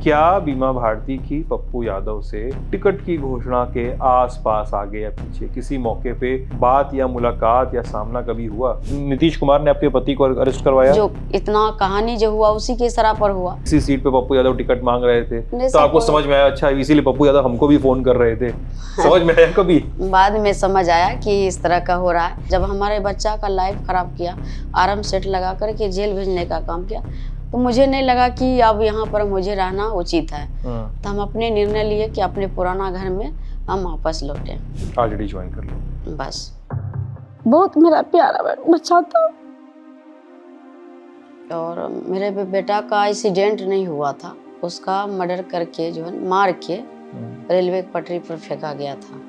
क्या बीमा भारती की पप्पू यादव से टिकट की घोषणा के आसपास आगे या पीछे किसी मौके पे बात या मुलाकात या सामना कभी हुआ? नीतीश कुमार ने आपके पति को अरेस्ट करवाया, जो इतना कहानी जो हुआ उसी के सरा पर हुआ। इसी सीट पे पप्पू यादव टिकट मांग रहे थे तो सब आपको समझ में आया अच्छा इसीलिए पप्पू यादव हमको भी फोन कर रहे थे? समझ में आया कभी? बाद में समझ आया कि इस तरह का हो रहा है। जब हमारे बच्चा का लाइफ खराब किया, आराम सेट लगा करके जेल भेजने का काम किया, तो मुझे नहीं लगा कि अब यहाँ पर मुझे रहना उचित है। तो हम अपने निर्णय लिए कि अपने पुराना घर में हम वापस लौटे, आरजेडी ज्वाइन कर लो। बस। बहुत मेरा प्यारा बच्चा था और मेरे बेटा का एक्सीडेंट नहीं हुआ था, उसका मर्डर करके जो है मार के रेलवे पटरी पर फेंका गया था।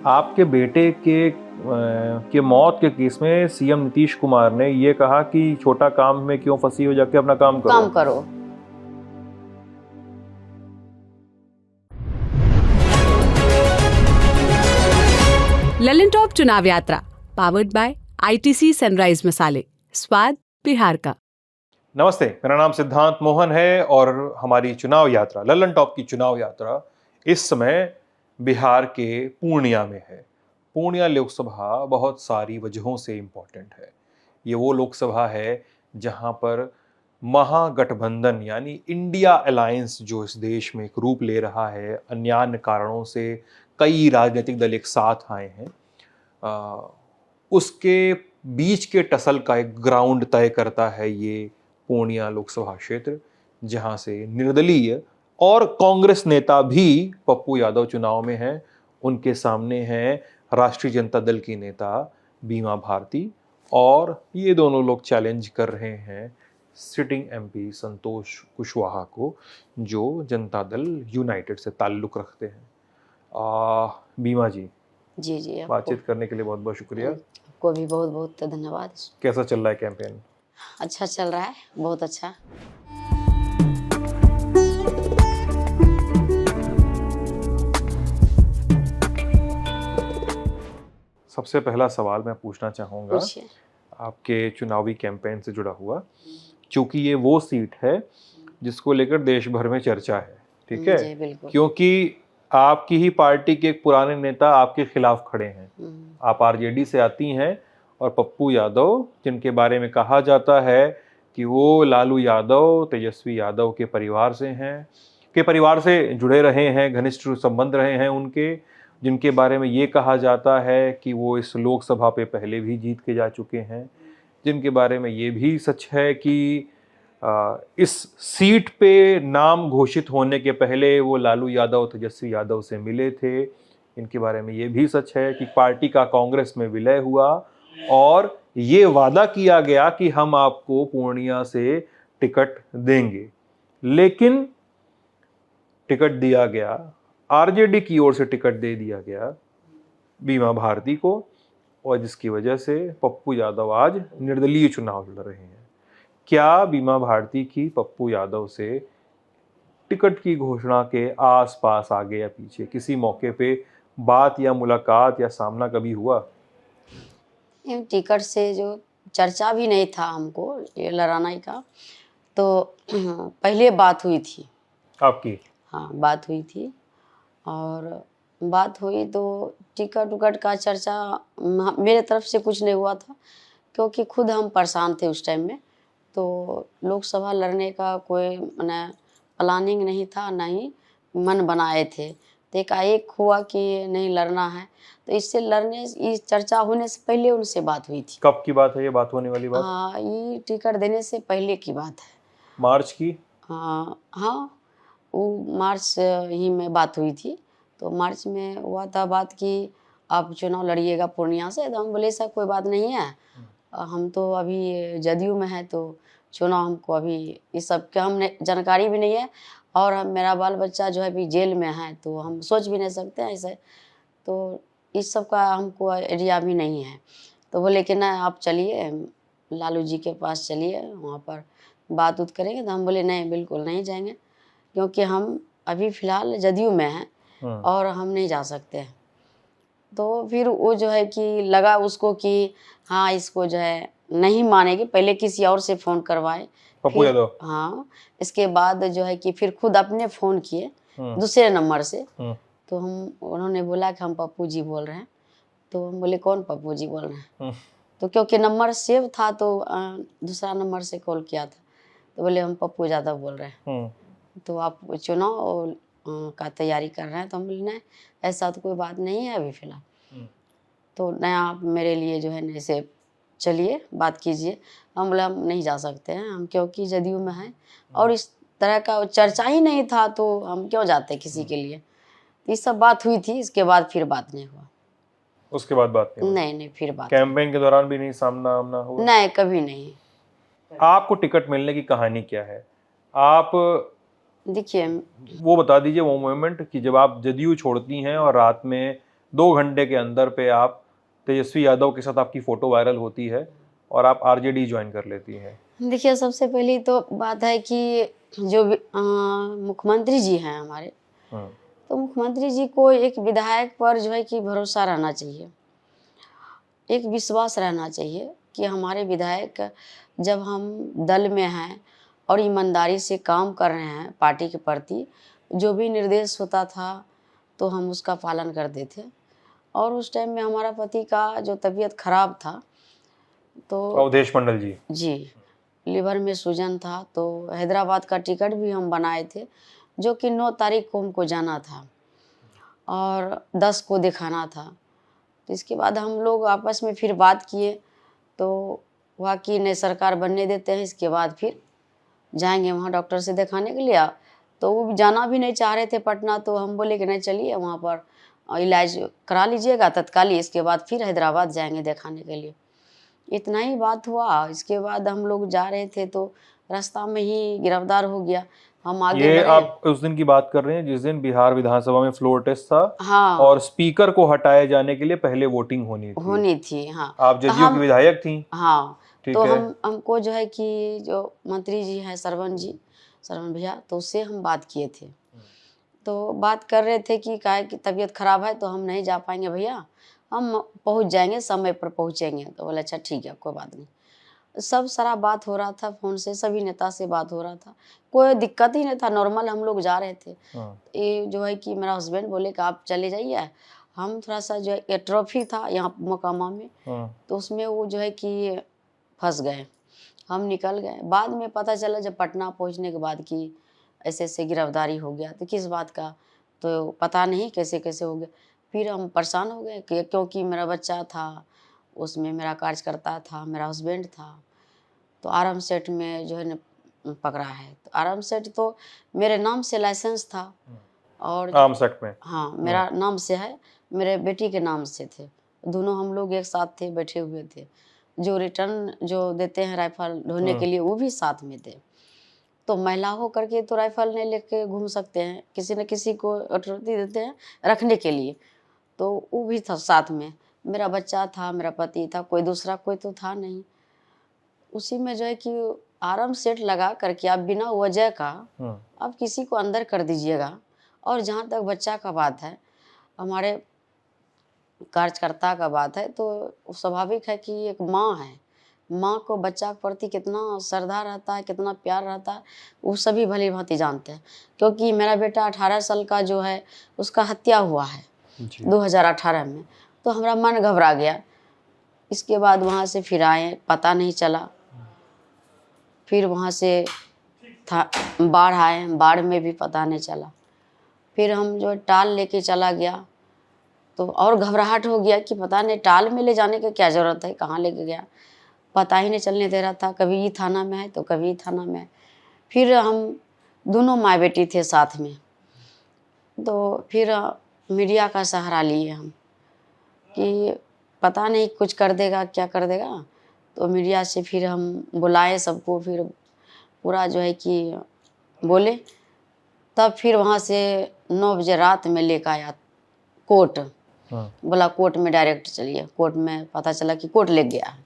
आपके बेटे के मौत के केस में सीएम नीतीश कुमार ने ये कहा कि छोटा काम में क्यों फंसी हो, जाके अपना काम करो। ललन टॉप चुनाव यात्रा पावर्ड बाय आईटीसी सनराइज मसाले, स्वाद बिहार का। नमस्ते, मेरा नाम सिद्धांत मोहन है और हमारी चुनाव यात्रा ललन टॉप की चुनाव यात्रा इस समय बिहार के पूर्णिया में है। पूर्णिया लोकसभा बहुत सारी वजहों से इम्पोर्टेंट है। ये वो लोकसभा है जहां पर महागठबंधन यानी इंडिया अलायंस जो इस देश में एक रूप ले रहा है, अन्य कारणों से कई राजनीतिक दल एक साथ आए हैं, उसके बीच के टसल का एक ग्राउंड तय करता है ये पूर्णिया लोकसभा क्षेत्र, जहां से निर्दलीय और कांग्रेस नेता भी पप्पू यादव चुनाव में हैं। उनके सामने हैं राष्ट्रीय जनता दल की नेता बीमा भारती और ये दोनों लोग चैलेंज कर रहे हैं सिटिंग एमपी संतोष कुशवाहा को, जो जनता दल यूनाइटेड से ताल्लुक रखते हैं। बीमा जी, जी बातचीत करने के लिए बहुत बहुत शुक्रिया। आपको भी बहुत बहुत धन्यवाद। कैसा चल रहा है कैंपेन? अच्छा चल रहा है, बहुत अच्छा। सबसे पहला सवाल मैं पूछना चाहूँगा आपके चुनावी कैंपेन से जुड़ा हुआ, क्योंकि ये वो सीट है जिसको लेकर देश भर में चर्चा है, ठीक है? जी, बिल्कुल। क्योंकि आपकी ही पार्टी के एक पुराने नेता आपके खिलाफ खड़े हैं। आप आरजेडी से आती हैं और पप्पू यादव, जिनके बारे में कहा जाता है कि वो लालू यादव, तेजस्वी यादव के परिवार से जुड़े रहे हैं, घनिष्ठ संबंध रहे हैं उनके, जिनके बारे में ये कहा जाता है कि वो इस लोकसभा पे पहले भी जीत के जा चुके हैं, जिनके बारे में ये भी सच है कि इस सीट पे नाम घोषित होने के पहले वो लालू यादव, तेजस्वी यादव से मिले थे। इनके बारे में ये भी सच है कि पार्टी का कांग्रेस में विलय हुआ और ये वादा किया गया कि हम आपको पूर्णिया से टिकट देंगे, लेकिन टिकट दिया गया, आरजेडी की ओर से टिकट दे दिया गया बीमा भारती को, और जिसकी वजह से पप्पू यादव आज निर्दलीय चुनाव लड़ रहे हैं। क्या बीमा भारती की पप्पू यादव से टिकट की घोषणा के आसपास आगे या पीछे किसी मौके पे बात या मुलाकात या सामना कभी हुआ? टिकट से जो चर्चा भी नहीं था हमको ये लड़ाना का, तो पहले बात हुई थी आपकी? हाँ, बात हुई थी और बात हुई तो टिकट उकट का चर्चा मेरे तरफ से कुछ नहीं हुआ था, क्योंकि खुद हम परेशान थे उस टाइम में। तो लोकसभा लड़ने का कोई मैंने प्लानिंग नहीं था, ना ही मन बनाए थे। तो एकाएक हुआ कि नहीं लड़ना है, तो इससे लड़ने इस चर्चा होने से पहले उनसे बात हुई थी। कब की बात है ये बात होने वाली बात? हाँ, ये टिकट देने से पहले की बात है। मार्च की? हाँ, वो मार्च ही में बात हुई थी। तो मार्च में हुआ था बात कि आप चुनाव लड़िएगा पूर्णिया से। तो हम बोले ऐसा कोई बात नहीं है, हम तो अभी जदयू में है, तो चुनाव हमको अभी इस सब के हमने जानकारी भी नहीं है, और हम मेरा बाल बच्चा जो है अभी जेल में है, तो हम सोच भी नहीं सकते हैं ऐसे, तो इस सब का हमको आइडिया भी नहीं है। तो बोले कि ना आप चलिए लालू जी के पास चलिए, वहाँ पर बात उत करेंगे। तो हम बोले नहीं, बिल्कुल नहीं जाएंगे, क्योंकि हम अभी फ़िलहाल जदयू में हैं और हम नहीं जा सकते हैं। तो फिर वो जो है कि लगा उसको कि हाँ इसको जो है नहीं मानेगी, पहले किसी और से फ़ोन करवाए पप्पू यादव। हाँ, इसके बाद जो है कि फिर खुद अपने फ़ोन किए दूसरे नंबर से, तो उन्होंने बोला कि हम पप्पू जी बोल रहे हैं। तो हम बोले कौन पप्पू जी बोल रहे हैं? तो क्योंकि नंबर सेव था तो दूसरा नंबर से कॉल किया था, तो बोले हम पप्पू यादव बोल रहे हैं। तो आप चुनाव का तैयारी कर रहे हैं? तो हम बोले नहीं, ऐसा तो कोई बात नहीं है अभी फ़िलहाल। तो नहीं, आप मेरे लिए जो है ना ऐसे चलिए बात कीजिए। हम बोले हम नहीं जा सकते हैं, हम क्योंकि जदयू में हैं और इस तरह का चर्चा ही नहीं था, तो हम क्यों जाते किसी के लिए। ये सब बात हुई थी, इसके बाद फिर बात नहीं हुआ। उसके बाद बात नहीं हुई? नहीं, फिर बात कैंपेन के दौरान भी नहीं सामना आमना हुआ? नहीं, कभी नहीं। आपको टिकट मिलने की कहानी क्या है? आप देखिए, वो बता दीजिए वो मोमेंट कि जब आप जदयू छोड़ती हैं और रात में 2 घंटे के अंदर पे आप तेजस्वी यादव के साथ आपकी फोटो वायरल होती है और आप आरजेडी ज्वाइन कर लेती हैं। देखिए सबसे पहली तो बात है कि जो मुख्यमंत्री जी हैं हमारे, तो मुख्यमंत्री जी को एक विधायक पर जो है कि भरोसा रहना चाहिए, एक विश्वास रहना चाहिए कि हमारे विधायक जब हम दल में हैं और ईमानदारी से काम कर रहे हैं पार्टी के प्रति, जो भी निर्देश होता था तो हम उसका पालन करते थे। और उस टाइम में हमारा पति का जो तबीयत खराब था, तो अवधेश मंडल जी लीवर में सूजन था, तो हैदराबाद का टिकट भी हम बनाए थे, जो कि 9 तारीख को हमको जाना था और 10 को दिखाना था। तो इसके बाद हम लोग आपस में फिर बात किए, तो हुआ कि नहीं सरकार बनने देते हैं, इसके बाद फिर जाएंगे वहाँ डॉक्टर से दिखाने के लिए। तो वो जाना भी नहीं चाह रहे थे पटना, तो हम बोले कि नहीं चलिए वहाँ पर इलाज करा लीजिएगा तत्काल, इसके बाद फिर हैदराबाद जाएंगे दिखाने के लिए। इतना ही बात हुआ। इसके बाद हम लोग जा रहे थे तो रास्ता में ही गिरफ्तार हो गया। हम आगे ये बढ़े। आप उस दिन की बात कर रहे हैं जिस दिन बिहार विधानसभा में फ्लोर टेस्ट था? हाँ, और स्पीकर को हटाए जाने के लिए पहले वोटिंग होनी थी। हाँ। आप जदयू की विधायक थी? हाँ, तो है। हमको जो है कि जो मंत्री जी हैं सरवण भैया, तो उससे हम बात किए थे। तो बात कर रहे थे कि काहे की तबीयत खराब है तो हम नहीं जा पाएंगे भैया, हम पहुंच जाएंगे, समय पर पहुंचेंगे। तो बोले अच्छा ठीक है, कोई बात नहीं। सब सारा बात हो रहा था फ़ोन से, सभी नेता से बात हो रहा था, कोई दिक्कत ही नहीं था, नॉर्मल हम लोग जा रहे थे। ये जो है कि मेरा हस्बैंड बोले कि आप चले जाइए, हम थोड़ा सा जो है ट्रॉफी था यहाँ मोकामा में, तो उसमें वो जो है कि फंस गए, हम निकल गए। बाद में पता चला जब पटना पहुँचने के बाद कि ऐसे ऐसे गिरफ्तारी हो गया, तो किस बात का तो पता नहीं, कैसे कैसे हो गया। फिर हम परेशान हो गए कि क्योंकि मेरा बच्चा था उसमें, मेरा कार्यकर्ता था, मेरा हस्बैंड था, तो आराम सेट में जो है न पकड़ा है। तो आराम सेट तो मेरे नाम से लाइसेंस था और आर्म सेट में, हाँ मेरा नाम से है, मेरे बेटी के नाम से थे, दोनों हम लोग एक साथ थे, बैठे हुए थे। जो रिटर्न जो देते हैं राइफल ढोने के लिए वो भी साथ में थे। तो महिला हो करके तो राइफल नहीं लेके घूम सकते हैं, किसी न किसी को अथॉरिटी देते हैं रखने के लिए, तो वो भी था साथ में। मेरा बच्चा था, मेरा पति था, कोई दूसरा कोई तो था नहीं। उसी में जो है कि आराम सेट लगा करके आप बिना वजह का आप किसी को अंदर कर दीजिएगा। और जहाँ तक बच्चा का बात है, हमारे कार्यकर्ता का बात है, तो स्वाभाविक है कि एक माँ है, माँ को बच्चा के प्रति कितना श्रद्धा रहता है, कितना प्यार रहता है, वो सभी भली भांति जानते हैं। क्योंकि मेरा बेटा 18 साल का जो है उसका हत्या हुआ है 2018 में, तो हमारा मन घबरा गया। इसके बाद वहाँ से फिर आए, पता नहीं चला। फिर वहाँ से था बाढ़ आए, बाढ़ में भी पता नहीं चला। फिर हम जो टाल लेके चला गया, तो और घबराहट हो गया कि पता नहीं टाल में ले जाने की क्या ज़रूरत है, कहाँ लेके गया, पता ही नहीं चलने दे रहा था। कभी ये थाना में है तो कभी थाना में है। फिर हम दोनों माँ बेटी थे साथ में, तो फिर मीडिया का सहारा लिए हम कि पता नहीं कुछ कर देगा, क्या कर देगा। तो मीडिया से फिर हम बुलाए सबको, फिर पूरा जो है कि बोले। तब फिर वहाँ से 9 बजे रात में लेकर आया कोर्ट, बोला कोर्ट में डायरेक्ट चलिए। कोर्ट में पता चला कि कोर्ट ले गया है,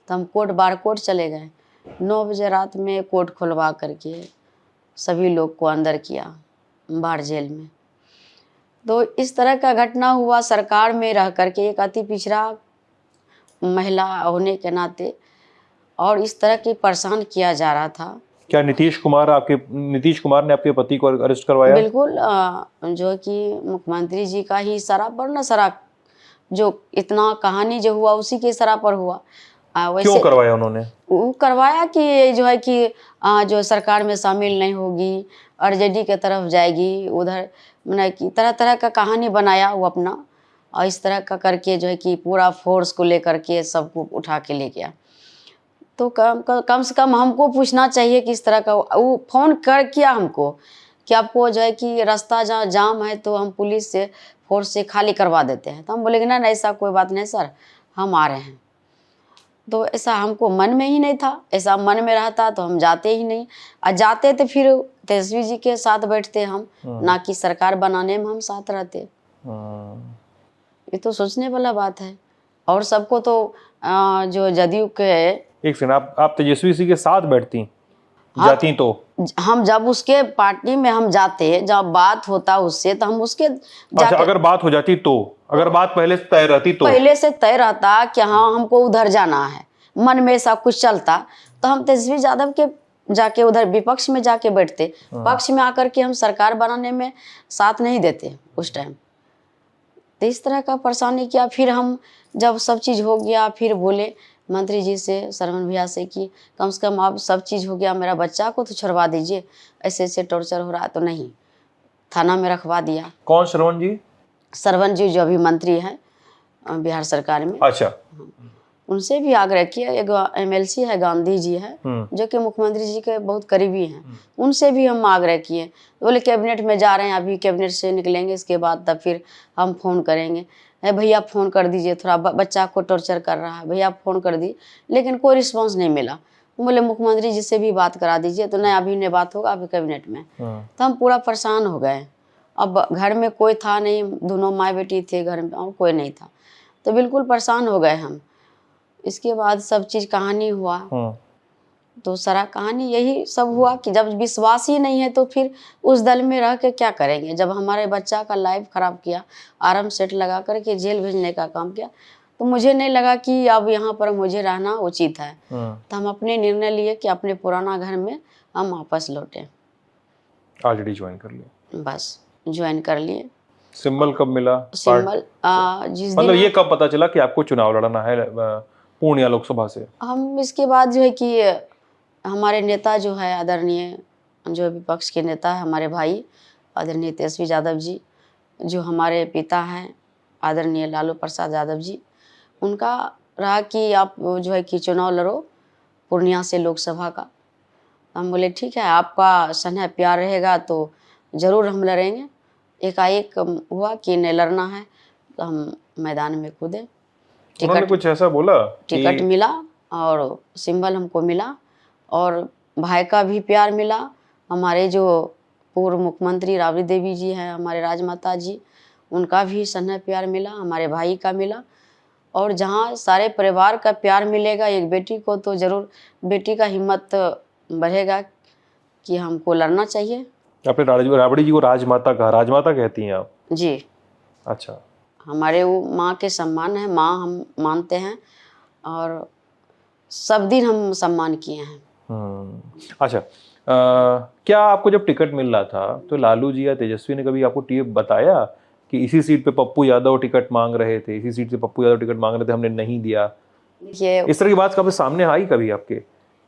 तो हम बार कोर्ट चले गए। 9 बजे रात में कोर्ट खुलवा करके सभी लोग को अंदर किया बाढ़ जेल में। तो इस तरह का घटना हुआ। सरकार में रह करके एक अति पिछड़ा महिला होने के नाते और इस तरह की परेशान किया जा रहा था क्या नीतीश कुमार ने आपके पति को अरेस्ट करवाया? बिल्कुल, जो कि मुख्यमंत्री जी का ही इशारा पर न सरा, जो इतना कहानी जो हुआ उसी के इशारा पर हुआ। वैसे क्यों करवाया उन्होंने? वो करवाया कि ये जो है कि जो सरकार में शामिल नहीं होगी, आरजेडी के तरफ जाएगी, उधर मैंने कि तरह तरह का कहानी बनाया वो अपना, और इस तरह का करके जो है कि पूरा फोर्स को लेकर के सबको उठा के ले गया। तो कम से कम हमको पूछना चाहिए कि इस तरह का वो फ़ोन कर किया हमको कि आपको जो है कि रास्ता जहाँ जाम है तो हम पुलिस से फोर्स से खाली करवा देते हैं। तो हम बोलेंगे ना ऐसा कोई बात नहीं सर, हम आ रहे हैं। तो ऐसा हमको मन में ही नहीं था, ऐसा मन में रहता तो हम जाते ही नहीं, और जाते तो फिर तेजस्वी जी के साथ बैठते हम, ना कि सरकार बनाने में हम साथ रहते। ये तो सोचने वाला बात है। और सबको तो जो जदयू के एक सेकंड, आप तेजस्वी जी के साथ बैठती जाती? तो हम जब उसके पार्टी में हम जाते, जब बात होता उससे, तो हम उसके अच्छा, अगर बात हो जाती तो, अगर बात पहले से तय रहती तो? पहले से तय रहता कि हाँ हमको उधर जाना है, मन में सब कुछ चलता, तो हम तेजस्वी यादव के जाके उधर विपक्ष में जाके बैठते। पक्ष में आकर के हम सरकार बनाने में साथ नहीं देते उस टाइम। तो इस तरह का परेशानी किया। फिर हम जब सब चीज़ हो गया, फिर बोले मंत्री जी से, सरवन भैया से कि कम से कम अब सब चीज़ हो गया, मेरा बच्चा को तो छुड़वा दीजिए, ऐसे ऐसे टॉर्चर हो रहा है। तो नहीं, थाना में रखवा दिया। कौन श्रवण जी? सरवन जी जो अभी मंत्री हैं बिहार सरकार में। अच्छा। उनसे भी आग्रह किया। एक एमएलसी है, गांधी जी है, जो कि मुख्यमंत्री जी के बहुत करीबी हैं, उनसे भी हम आग्रह किए। तो बोले कैबिनेट में जा रहे हैं, अभी कैबिनेट से निकलेंगे, इसके बाद तब फिर हम फ़ोन करेंगे। भैया फ़ोन कर दीजिए, थोड़ा बच्चा को टॉर्चर कर रहा है, भैया फ़ोन कर दी, लेकिन कोई रिस्पॉन्स नहीं मिला। बोले मुख्यमंत्री जी से भी बात करा दीजिए। तो नहीं, अभी नहीं बात होगा, अभी कैबिनेट में। तो हम पूरा परेशान हो गए। अब घर में कोई था नहीं, दोनों माँ बेटी थे घर में, और कोई नहीं था, तो बिल्कुल परेशान हो गए हम। इसके बाद सब चीज़ कहानी हुआ, तो सारा कहानी यही सब हुआ कि जब विश्वास ही नहीं है तो फिर उस दल में रह के क्या करेंगे। जब हमारे बच्चा का लाइफ ख़राब किया, आर्म सेट लगा करके जेल भेजने का काम किया, तो मुझे नहीं लगा कि अब यहाँ पर मुझे रहना उचित है। तो हम अपने निर्णय लिए कि अपने पुराना घर में हम वापस लौटें। ऑलरेडी ज्वाइन कर लिया? बस ज्वाइन कर लिए। सिंबल कब मिला? सिंबल जिस मतलब दिन ये कब पता चला कि आपको चुनाव लड़ना है पूर्णिया लोकसभा से? हम इसके बाद जो है कि हमारे नेता जो है आदरणीय, जो विपक्ष के नेता है हमारे भाई आदरणीय तेजस्वी यादव जी, जो हमारे पिता हैं आदरणीय लालू प्रसाद यादव जी, उनका रहा कि आप जो है कि चुनाव लड़ो पूर्णिया से लोकसभा का। हम बोले ठीक है, आपका स्नेह प्यार रहेगा तो ज़रूर हम लड़ेंगे। एकाएक हुआ कि नहीं लड़ना है, तो हम मैदान में कूदे। उन्होंने कुछ ऐसा बोला? टिकट मिला और सिंबल हमको मिला, और भाई का भी प्यार मिला। हमारे जो पूर्व मुख्यमंत्री राबड़ी देवी जी हैं, हमारे राजमाता जी, उनका भी स्नेह प्यार मिला, हमारे भाई का मिला। और जहाँ सारे परिवार का प्यार मिलेगा एक बेटी को, तो ज़रूर बेटी का हिम्मत बढ़ेगा कि हमको लड़ना चाहिए। आपने राबड़ी जी को राजमाता कहा? राजमाता कहती हैं आप? जी। अच्छा। हमारे वो माँ के सम्मान है, माँ हम मानते हैं, और सब दिन हम सम्मान किए हैं। अच्छा, क्या आपको जब टिकट मिल रहा था तो लालू जी या तेजस्वी ने कभी आपको बताया कि इसी सीट पे पप्पू यादव टिकट मांग रहे थे, इसी सीट से पप्पू यादव टिकट मांग रहे थे, हमने नहीं दिया? इस तरह की बात कभी सामने आई कभी आपके?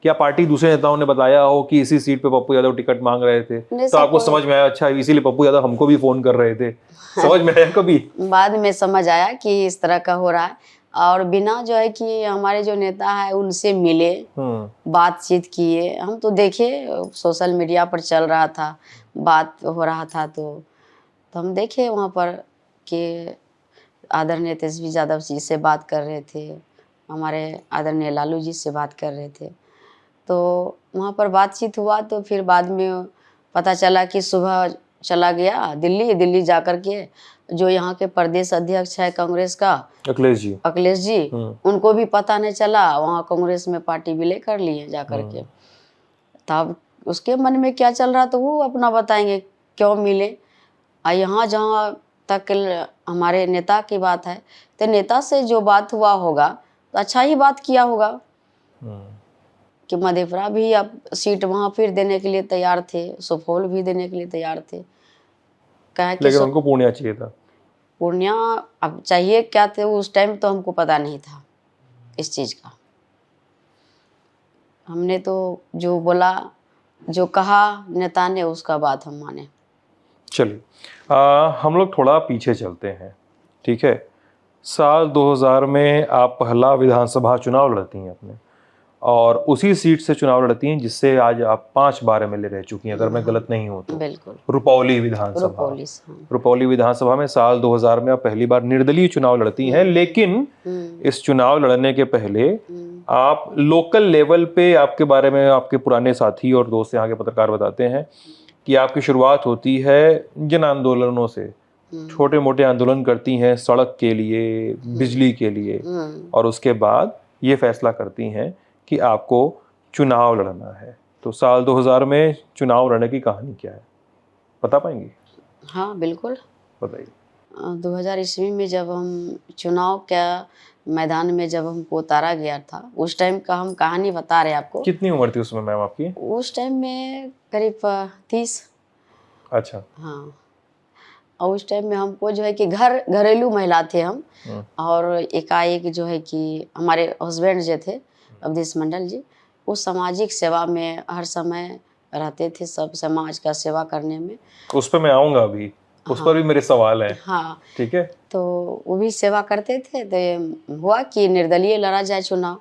क्या पार्टी दूसरे नेताओं ने बताया हो कि इसी सीट पे पप्पू यादव टिकट मांग रहे थे, तो आपको समझ में आया अच्छा इसीलिए पप्पू यादव हमको भी फोन कर रहे थे? समझ में आया कभी? बाद में समझ आया कि इस तरह का हो रहा है, और बिना जो है कि हमारे जो नेता है उनसे मिले, बातचीत किए। हम तो देखे सोशल मीडिया पर चल रहा था, बात हो रहा था, तो हम देखे वहाँ पर कि आदरणीय तेजस्वी यादव जी से बात कर रहे थे, हमारे आदरणीय लालू जी से बात कर रहे थे। तो वहाँ पर बातचीत हुआ, तो फिर बाद में पता चला कि सुबह चला गया दिल्ली जाकर के जो यहाँ के प्रदेश अध्यक्ष है कांग्रेस का अखिलेश जी, उनको भी पता नहीं चला, वहाँ कांग्रेस में पार्टी विलय कर लिए जाकर के। तब उसके मन में क्या चल रहा तो वो अपना बताएंगे क्यों मिले। यहाँ जहाँ तक हमारे नेता की बात है, तो नेता से जो बात हुआ होगा तो अच्छा ही बात किया होगा, कि मधेपुरा भी अब सीट वहाँ फिर देने के लिए तैयार थे, सुपौल भी देने के लिए तैयार थे। कहा कि लेकिन उनको पूर्णिया चाहिए था। पूर्णिया अब चाहिए क्या थे उस टाइम तो हमको पता नहीं था इस चीज़ का। हमने तो जो बोला, जो कहा नेता ने, उसका बात हम माने। चलिए हम लोग थोड़ा पीछे चलते हैं, ठीक है। साल 2000 में आप पहला विधानसभा चुनाव लड़ती हैं अपने, और उसी सीट से चुनाव लड़ती हैं जिससे आज आप 5 बार एमएलए रह चुकी हैं, अगर मैं गलत नहीं हूं तो। बिल्कुल। रुपौली विधानसभा। रुपौली विधानसभा में साल 2000 में आप पहली बार निर्दलीय चुनाव लड़ती हैं, लेकिन इस चुनाव लड़ने के पहले आप लोकल लेवल पे, आपके बारे में आपके पुराने साथी और दोस्त यहाँ के पत्रकार बताते हैं कि आपकी शुरुआत होती है जन आंदोलनों से, छोटे मोटे आंदोलन करती हैं सड़क के लिए, बिजली के लिए, और उसके बाद ये फैसला करती हैं कि आपको चुनाव लड़ना है। तो साल 2000 में चुनाव लड़ने की कहानी क्या है, बता पाएंगी? हाँ बिल्कुल, बताइए। 2000 ईस्वी में जब हम चुनाव के मैदान में जब हमको उतारा गया था, उस टाइम का हम कहानी बता रहे हैं आपको। कितनी उम्र थी उसमें मैम आपकी? उस टाइम में करीब 30। अच्छा। हाँ, और उस टाइम में हमको जो है कि घरेलू महिला थे हम, और एकाएक जो है कि हमारे हस्बैंड जो थे अवधेश मंडल जी, वो सामाजिक सेवा में हर समय रहते थे, सब समाज का सेवा करने में। उस पर मैं आऊँगा अभी, उस पर भी मेरे सवाल हैं। हाँ ठीक है। तो वो भी सेवा करते थे। तो हुआ कि निर्दलीय लड़ा जाए चुनाव,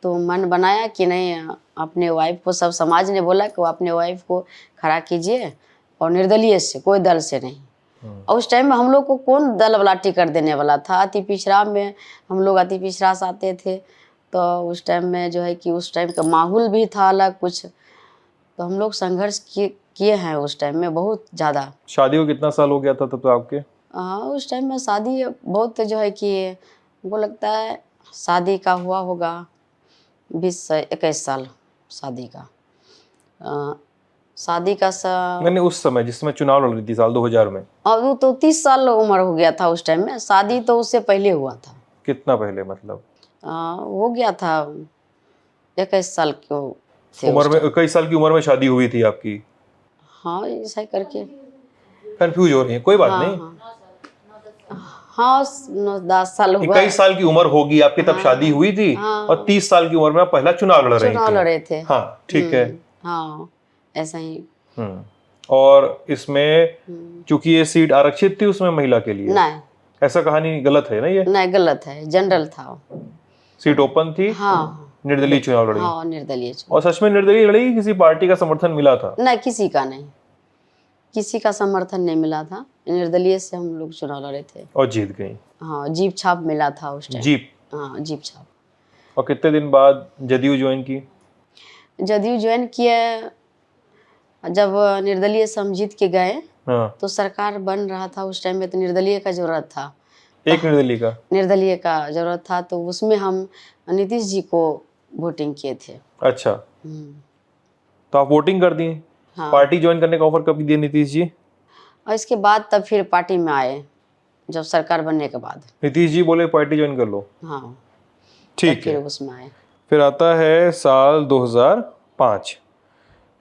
तो मन बनाया कि नहीं, अपने वाइफ को, सब समाज ने बोला कि वो अपने वाइफ को खड़ा कीजिए, और निर्दलीय से, कोई दल से नहीं। और उस टाइम में हम लोग को कौन दल वाला टिकट देने वाला था? अति पिछड़ा में हम लोग अति पिछड़ा से आते थे, तो उस टाइम में जो है कि उस टाइम का माहौल भी था अलग कुछ, तो हम लोग संघर्ष किए हैं उस टाइम में बहुत ज़्यादा। शादी को कितना साल हो गया था तब तो आपके? उस टाइम में शादी बहुत जो है कि हमको लगता है शादी का हुआ होगा 20 से 21 साल शादी का। शादी का मैंने उस समय जिसमें चुनाव लड़ रही थी साल 2000 में, अब वो तो 30 साल उम्र हो गया था उस टाइम में। शादी तो उससे पहले हुआ था। कितना पहले मतलब? हो गया था 21 साल की उम्र में, 21 साल की उम्र में शादी हुई थी आपकी? हाँ, ऐसा करके कंफ्यूज हो रही है, कोई बात नहीं। हाँ 9-10 साल हुआ। 21 साल की उम्र होगी आपकी तब शादी हुई थी, और 30 साल की उम्र में आप पहला चुनाव लड़ रहे थे। हाँ ठीक है। हाँ ऐसा ही। और इसमें चूंकि ये सीट आरक्षित थी उसमें महिला के लिए, नहीं, ऐसा कहानी गलत है ना? ये नहीं गलत है, जनरल था। सीट ओपन थी। हाँ, निर्दलीय चुनाव लड़ी। हाँ निर्दलीय। और सच में निर्दलीय लड़ी, किसी पार्टी का समर्थन मिला था? नहीं, किसी का नहीं, किसी का समर्थन नहीं मिला था। निर्दलीय से हम लोग चुनाव लड़े थे और जीत गई। हाँ, जीप छाप मिला था उस टाइम। जीप? हाँ, जीप छाप। और कितने दिन बाद जदयू ज्वाइन की? जदयू ज्वाइन किए जब निर्दलीय से हम जीत के गए। हाँ। तो सरकार बन रहा था उस टाइम में, तो निर्दलीय का जरूरत था। एक निर्दलीय का जरूरत था, तो उसमें हम नीतीश जी को वोटिंग किए थे। अच्छा, तो आप वोटिंग कर दिए? हाँ। पार्टी ज्वाइन करने का ऑफर कब दिए नीतीश जी? और इसके बाद तब फिर पार्टी में आए, जब सरकार बनने के बाद नीतीश जी बोले पार्टी ज्वाइन कर लो। हाँ ठीक है, फिर उसमें आए। फिर आता है साल 2005।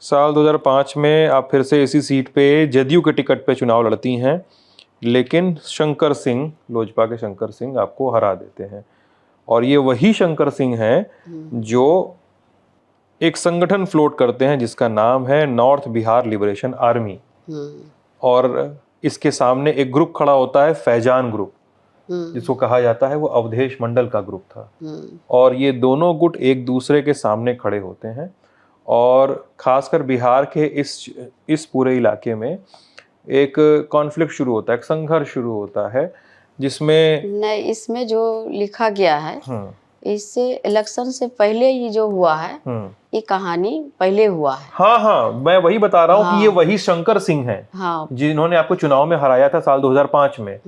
साल 2005 में आप फिर से इसी सीट पे जदयू के टिकट पे चुनाव लड़ती हैं, लेकिन शंकर सिंह, लोजपा के शंकर सिंह आपको हरा देते हैं। और ये वही शंकर सिंह हैं जो एक संगठन फ्लोट करते हैं जिसका नाम है नॉर्थ बिहार लिबरेशन आर्मी। और इसके सामने एक ग्रुप खड़ा होता है, फैजान ग्रुप, जिसको कहा जाता है वो अवधेश मंडल का ग्रुप था। और ये दोनों गुट एक दूसरे के सामने खड़े होते हैं, और खासकर बिहार के इस पूरे इलाके में एक कॉन्फ्लिक्ट शुरू होता है, एक संघर्ष शुरू होता है, जिसमें नहीं, इसमें जो लिखा गया है इससे इलेक्शन से पहले ही जो हुआ है, ये कहानी पहले हुआ है। हाँ हाँ, मैं वही बता रहा हूँ कि ये वही शंकर सिंह हैं। हाँ। जिन्होंने आपको चुनाव में हराया था साल 2005 में,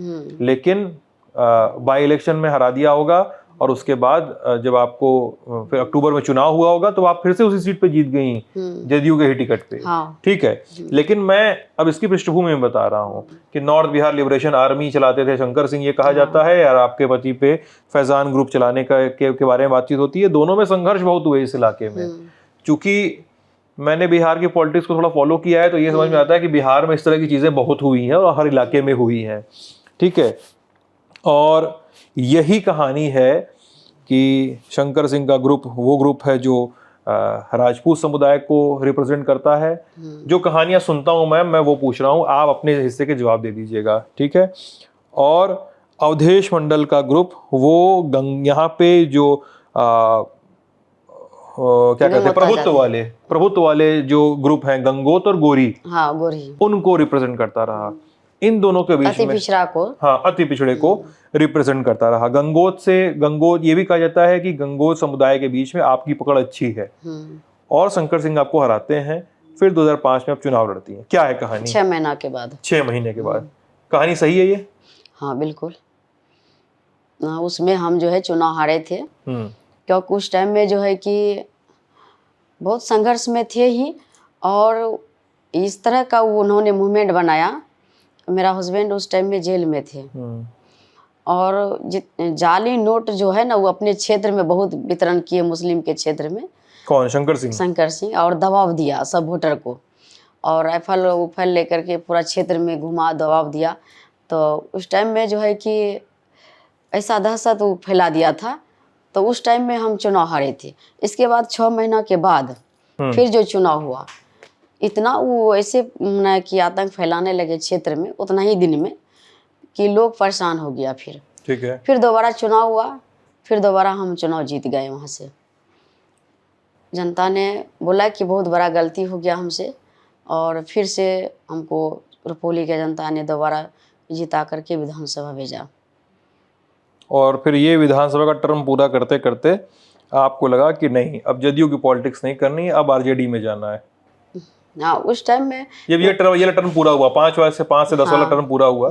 लेकिन बाई इलेक्शन में हरा दिया होगा, और उसके बाद जब आपको फिर अक्टूबर में चुनाव हुआ होगा तो आप फिर से उसी सीट पे जीत गई जदयू के ही टिकट पे। हाँ। ठीक है, लेकिन मैं अब इसकी पृष्ठभूमि में बता रहा हूँ कि नॉर्थ बिहार लिबरेशन आर्मी चलाते थे शंकर सिंह, ये कहा जाता है, और आपके पति पे फैजान ग्रुप चलाने के बारे में बातचीत होती है। दोनों में संघर्ष बहुत हुए इस इलाके में, चूंकि मैंने बिहार की पॉलिटिक्स को थोड़ा फॉलो किया है तो ये समझ में आता है कि बिहार में इस तरह की चीज़ें बहुत हुई हैं और हर इलाके में हुई हैं, ठीक है। और यही कहानी है कि शंकर सिंह का ग्रुप वो ग्रुप है जो राजपूत समुदाय को रिप्रेजेंट करता है। जो कहानियां सुनता हूं मैं वो पूछ रहा हूं, आप अपने हिस्से के जवाब दे दीजिएगा, ठीक है। और अवधेश मंडल का ग्रुप वो यहाँ पे जो क्या कहते हैं प्रभुत्व वाले जो ग्रुप हैं गंगोत और गोरी, हाँ गोरी, उनको रिप्रेजेंट करता रहा। इन दोनों के बीच अति में पिछड़ा को, हाँ अति पिछड़े को रिप्रेजेंट करता रहा। गंगोत ये भी कहा जाता है कि गंगोत समुदाय के बीच में आपकी पकड़ अच्छी है और शंकर सिंह आपको हराते हैं। फिर 2005 में आप चुनाव लड़ती हैं। क्या है कहानी? 6 महीना के बाद, 6 महीने के बाद। कहानी सही है ये? हाँ बिल्कुल। उसमें हम जो है चुनाव हारे थे, क्योंकि उस टाइम में जो है कि बहुत संघर्ष में थे ही, और इस तरह का उन्होंने मूवमेंट बनाया। मेरा हस्बैंड उस टाइम में जेल में थे और जाली नोट जो है ना वो अपने क्षेत्र में बहुत वितरण किए, मुस्लिम के क्षेत्र में। कौन? शंकर सिंह। शंकर सिंह। और दबाव दिया सब वोटर को, और राइफल उफल लेकर के पूरा क्षेत्र में घुमा, दबाव दिया। तो उस टाइम में जो है कि ऐसा दहशत वो फैला दिया था। तो उस टाइम में हम चुनाव हारे थे। इसके बाद 6 महीना के बाद फिर जो चुनाव हुआ, इतना वो ऐसे कि आतंक फैलाने लगे क्षेत्र में उतना ही दिन में कि लोग परेशान हो गया। ठीक है। फिर दोबारा चुनाव हुआ, फिर दोबारा हम चुनाव जीत गए। वहाँ से जनता ने बोला कि बहुत बड़ा गलती हो गया हमसे, और फिर से हमको रुपौली के जनता ने दोबारा जिता करके विधानसभा भेजा। और फिर ये विधानसभा का टर्म पूरा करते करते आपको लगा कि नहीं, अब जदयू की पॉलिटिक्स नहीं करनी है, अब आरजेडी में जाना है। हाँ, उस टाइम में जब ये टर्म पूरा हुआ, 5 से 10 वाला टर्म पूरा हुआ,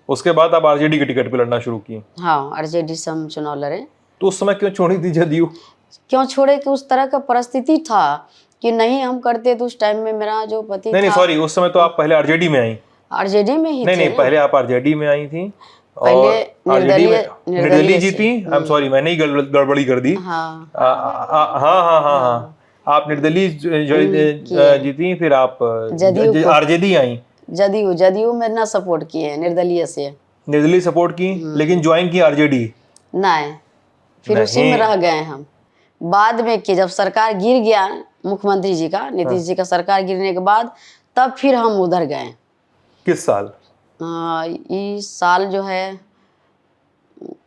उसके बाद आप आरजेडी की टिकट पे लड़ना शुरू की। हाँ, आरजेडी से हम चुनाव लड़े। तो उस समय क्यों छोड़ी थी जदयू? क्यों छोड़े कि उस तरह का परिस्थिति था कि नहीं हम करते। तो उस टाइम में मेरा जो पति नहीं सॉरी, उस समय तो आप पहले आरजेडी में आई। आरजेडी में ही नहीं, पहले आप आरजेडी में आई थी। पहले निर्दलीय जीती। आई एम सॉरी, मैंने ही गड़बड़ी कर दी। हाँ, आप निर्दलीय जीती, फिर आप आरजेडी आई। जदयू में ना सपोर्ट किए, निर्दलीय सपोर्ट की, लेकिन ज्वाइन की आरजेडी नहीं। फिर उसी में रह गए हम। बाद में कि जब सरकार गिर गया मुख्यमंत्री जी का, नीतीश जी का सरकार गिरने के बाद, तब फिर हम उधर गए। किस साल? इस साल जो है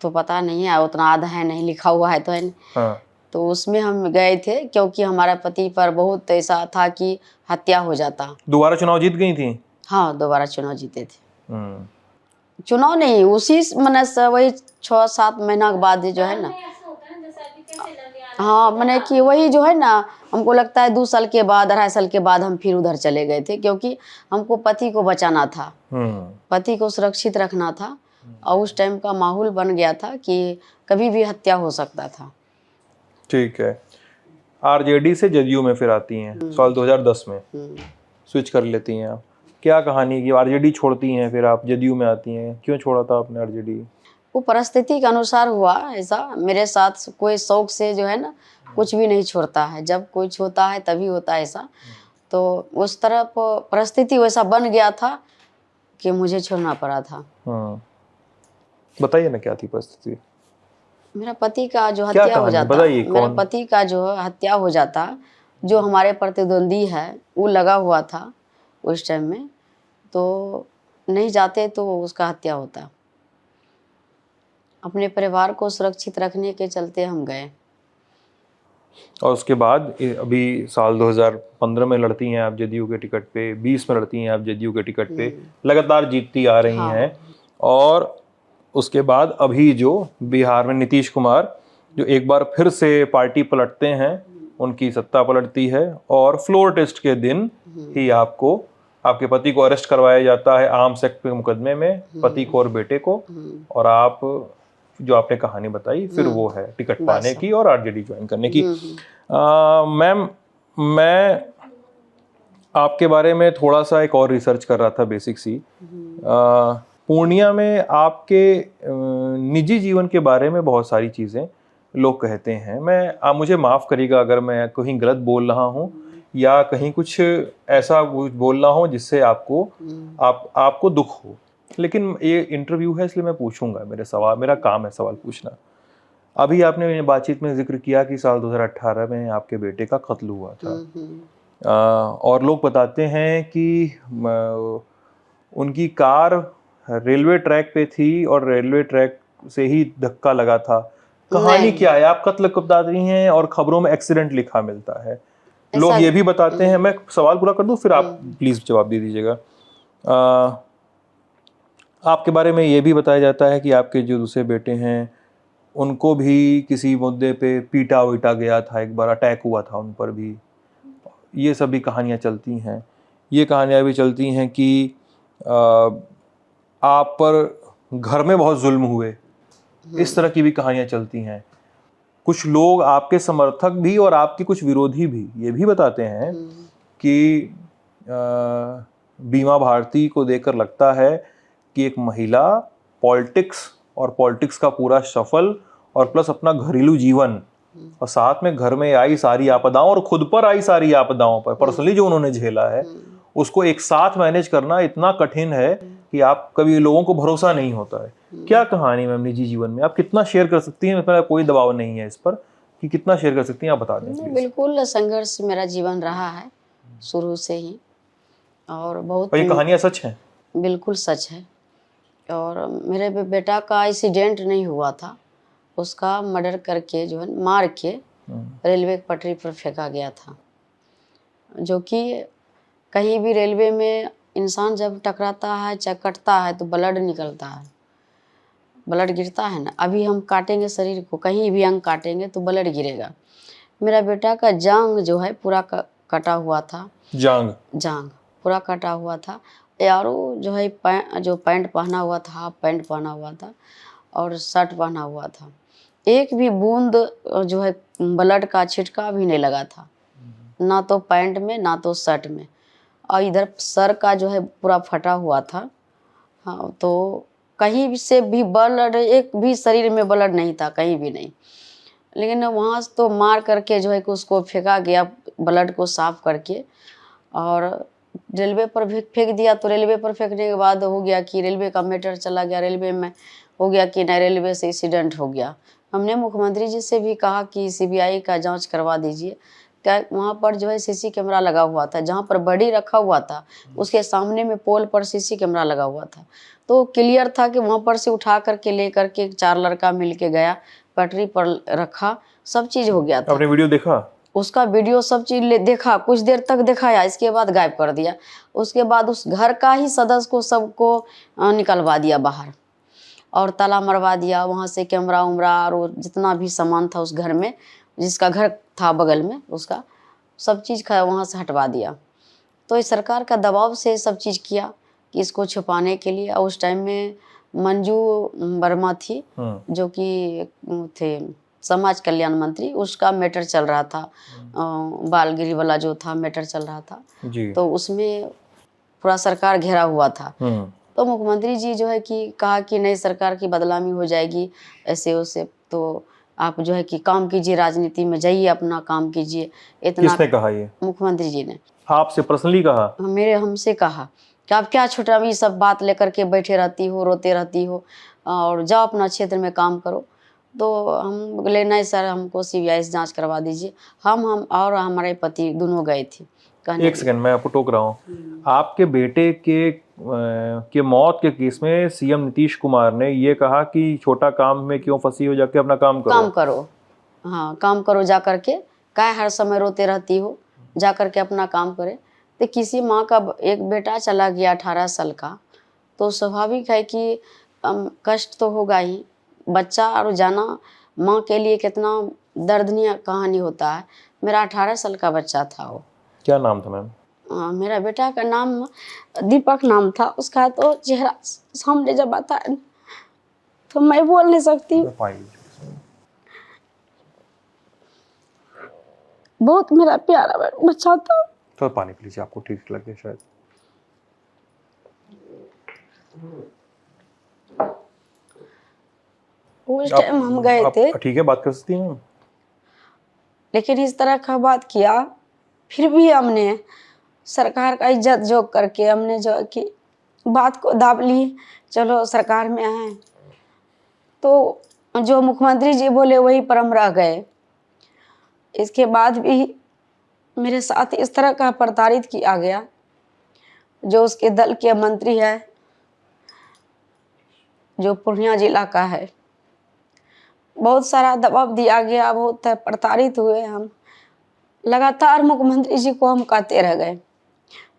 तो पता नहीं है, उतना आधा है नहीं, लिखा हुआ है तो है नहीं। हाँ। तो उसमें हम गए थे क्योंकि हमारा पति पर बहुत ऐसा था कि हत्या हो जाता। दोबारा चुनाव जीत गई थी? हाँ, दोबारा चुनाव जीते थे। चुनाव नहीं, उसी मैंने वही 6-7 महीना के बाद जो है ना, हाँ मैंने कि वही जो है ना, हमको लगता है 2 साल के बाद, 2.5 साल के बाद हम फिर उधर चले गए थे, क्योंकि हमको पति को बचाना था, पति को सुरक्षित रखना था। और उस टाइम का माहौल बन गया था कि कभी भी हत्या हो सकता था। ठीक है। आरजेडी से जदयू में फिर आती हैं साल 2010 में, स्विच कर लेती हैं आप। क्या कहानी की आरजेडी छोड़ती हैं, फिर आप जदयू में आती हैं? क्यों छोड़ा था आपने आरजेडी? वो परिस्थिति के अनुसार हुआ ऐसा। मेरे साथ कोई शौक से जो है ना कुछ भी नहीं छोड़ता है, जब कोई छोड़ता है तभी होता है ऐसा। तो उस तरफ परिस्थिति वैसा बन गया था कि मुझे छोड़ना पड़ा था। बताइए ना क्या थी परिस्थिति? मेरा पति का जो हत्या हो जाता, मेरा पति का जो हत्या हो जाता, जो हमारे प्रतिद्वंदी है वो लगा हुआ था उस टाइम में, तो नहीं जाते तो उसका हत्या होता। अपने परिवार को सुरक्षित रखने के चलते हम गए। और उसके बाद अभी साल 2015 में लड़ती हैं आप जदयू के टिकट पे, 20 में लड़ती हैं आप जदयू के टिकट पे, लगातार जीतती आ रही हैं। और उसके बाद अभी जो बिहार में नीतीश कुमार जो एक बार फिर से पार्टी पलटते हैं, उनकी सत्ता पलटती है, और फ्लोर टेस्ट के दिन ही आपके पति को अरेस्ट करवाया जाता है आर्म्स एक्ट के मुकदमे में, पति को और बेटे को। और आप जो आपने कहानी बताई फिर वो है टिकट पाने की और आरजेडी ज्वाइन करने की। मैम, मैं आपके बारे में थोड़ा सा एक और रिसर्च कर रहा था, बेसिक सी। पूर्णिया में आपके निजी जीवन के बारे में बहुत सारी चीज़ें लोग कहते हैं। आप मुझे माफ़ करिएगा अगर मैं कहीं गलत बोल रहा हूँ या कहीं कुछ ऐसा बोल रहा हूँ जिससे आपको दुख हो, लेकिन ये इंटरव्यू है इसलिए मैं पूछूंगा। मेरा काम है सवाल पूछना। अभी आपने बातचीत में जिक्र किया कि साल 2018 में आपके बेटे का कत्ल हुआ था। और लोग बताते हैं कि उनकी कार रेलवे ट्रैक पे थी और रेलवे ट्रैक से ही धक्का लगा था। कहानी क्या है? आप कत्ल कब बता रही हैं और खबरों में एक्सीडेंट लिखा मिलता है। लोग ये भी बताते हैं, मैं सवाल पूरा कर दूं फिर आप प्लीज जवाब दे दीजिएगा। आपके बारे में ये भी बताया जाता है कि आपके जो दूसरे बेटे हैं उनको भी किसी मुद्दे पे पीटा वीटा गया था, एक बार अटैक हुआ था उन पर भी। ये सब भी कहानियाँ चलती हैं। ये कहानियाँ भी चलती हैं कि आप पर घर में बहुत जुल्म हुए, इस तरह की भी कहानियाँ चलती हैं। कुछ लोग आपके समर्थक भी और आपके कुछ विरोधी भी ये भी बताते हैं कि बीमा भारती को देखकर लगता है कि एक महिला पॉलिटिक्स और पॉलिटिक्स का पूरा सफल और प्लस अपना घरेलू जीवन और साथ में घर में आई सारी आपदाओं और खुद पर आई सारी आपदाओं पर पर्सनली जो उन्होंने झेला है उसको एक साथ मैनेज करना इतना कठिन है कि आप कभी लोगों को भरोसा नहीं होता है। क्या कहानी मैम निजी जीवन में आप कितना शेयर कर सकती हैं? मेरा कोई दबाव नहीं है इस पर कि कितना शेयर कर सकती हैं, आप बता दें। बिल्कुल संघर्ष मेरा जीवन रहा है शुरू से ही, और बहुत ये कहानियां सच हैं? बिल्कुल सच है। और मेरे बेटा का एक्सीडेंट नहीं हुआ था, उसका मर्डर करके जो है मार के रेलवे पटरी पर फेंका गया था। जो कि कहीं भी रेलवे में इंसान जब टकराता है चाहे कटता है तो ब्लड निकलता है, ब्लड गिरता है ना। अभी हम काटेंगे शरीर को, कहीं भी अंग काटेंगे तो ब्लड गिरेगा। मेरा बेटा का जांग जो है पूरा कटा हुआ था। जांग पूरा कटा हुआ था। यारो जो है जो पैंट पहना हुआ था, हाफ पैंट पहना हुआ था और शर्ट पहना हुआ था। एक भी बूंद जो है ब्लड का छिटका भी नहीं लगा था, ना तो पैंट में ना तो शर्ट में। और इधर सर का जो है पूरा फटा हुआ था। हाँ, तो कहीं से भी ब्लड, एक भी शरीर में ब्लड नहीं था, कहीं भी नहीं। लेकिन वहाँ से तो मार करके जो है कि उसको फेंका गया ब्लड को साफ करके, और रेलवे पर भी फेंक दिया। तो रेलवे पर फेंकने के बाद हो गया कि रेलवे का मैटर चला गया, रेलवे में हो गया कि नहीं रेलवे से एक्सीडेंट हो गया। हमने मुख्यमंत्री जी से भी कहा कि सीबीआई का जांच करवा दीजिए। क्या वहाँ पर जो है सीसी कैमरा लगा हुआ था, जहाँ पर बॉडी रखा हुआ था उसके सामने में पोल पर सीसी कैमरा लगा हुआ था, तो क्लियर था कि वहाँ पर से उठा करके ले करके 4 लड़का मिल के गया, पटरी पर रखा, सब चीज़ हो गया था। आपने वीडियो देखा? उसका वीडियो सब चीज़ देखा, कुछ देर तक दिखाया, इसके बाद गायब कर दिया। उसके बाद उस घर का ही सदस्य को सबको निकलवा दिया बाहर और ताला मरवा दिया। वहाँ से कैमरा उमरा और जितना भी सामान था उस घर में, जिसका घर था बगल में, उसका सब चीज़ वहाँ से हटवा दिया। तो इस सरकार का दबाव से सब चीज़ किया कि इसको छुपाने के लिए। उस टाइम में मंजू वर्मा थी जो कि थे समाज कल्याण मंत्री, उसका मैटर चल रहा था, बालगिरी वाला जो था मैटर चल रहा था जी। तो उसमें पूरा सरकार घेरा हुआ था। तो मुख्यमंत्री जी जो है कि कहा कि नहीं सरकार की बदनामी हो जाएगी ऐसे वैसे, तो आप जो है कि काम कीजिए, राजनीति में जाइए, अपना काम कीजिए। इतना किसने कहा? ये मुख्यमंत्री जी ने आपसे पर्सनली कहा? हमसे कहा कि आप क्या छोटा ये सब बात लेकर के बैठे रहती हो, रोते रहती हो, और जाओ अपना क्षेत्र में काम करो। तो हम बोले नहीं सर, हमको सीबीआई से जांच करवा दीजिए। हम और हमारे पति दोनों गए थे। एक सेकंड, मैं आपको टोक रहा हूँ। आपके बेटे के मौत के केस में सीएम नीतीश कुमार ने ये कहा कि छोटा काम में क्यों फंसी हो, जाके अपना काम करो। हाँ, काम करो जा करके, क्या हर समय रोते रहती हो, जा करके अपना काम करे। तो किसी माँ का एक बेटा चला गया 18 साल का, तो स्वाभाविक है कि कष्ट तो होगा ही। बच्चा और जाना माँ के लिए कितना दर्दनीय कहानी होता है। मेरा 18 साल का बच्चा था वो। क्या नाम था मैम? मेरा बेटा का नाम दीपक नाम था। उसका तो चेहरा सामने जब आता है तो मैं बोल नहीं सकती। बहुत मेरा प्यारा बच्चा था। तो पानी पी लीजिए, आपको ठीक लगे शायद। वो उस टाइम हम गए थे, ठीक है, बात कर सकती हैं। लेकिन इस तरह का बात किया, फिर भी हमने सरकार का इज्जत जोक करके हमने जो है कि बात को दाब ली, चलो सरकार में आए। तो जो मुख्यमंत्री जी बोले वही पर हम रह गए। इसके बाद भी मेरे साथ इस तरह का प्रताड़ित किया गया। जो उसके दल के मंत्री है, जो पूर्णिया जिला का है, बहुत सारा दबाव दिया गया, बहुत प्रताड़ित हुए हम। लगातार मुख्यमंत्री जी को हम कहते रह गए,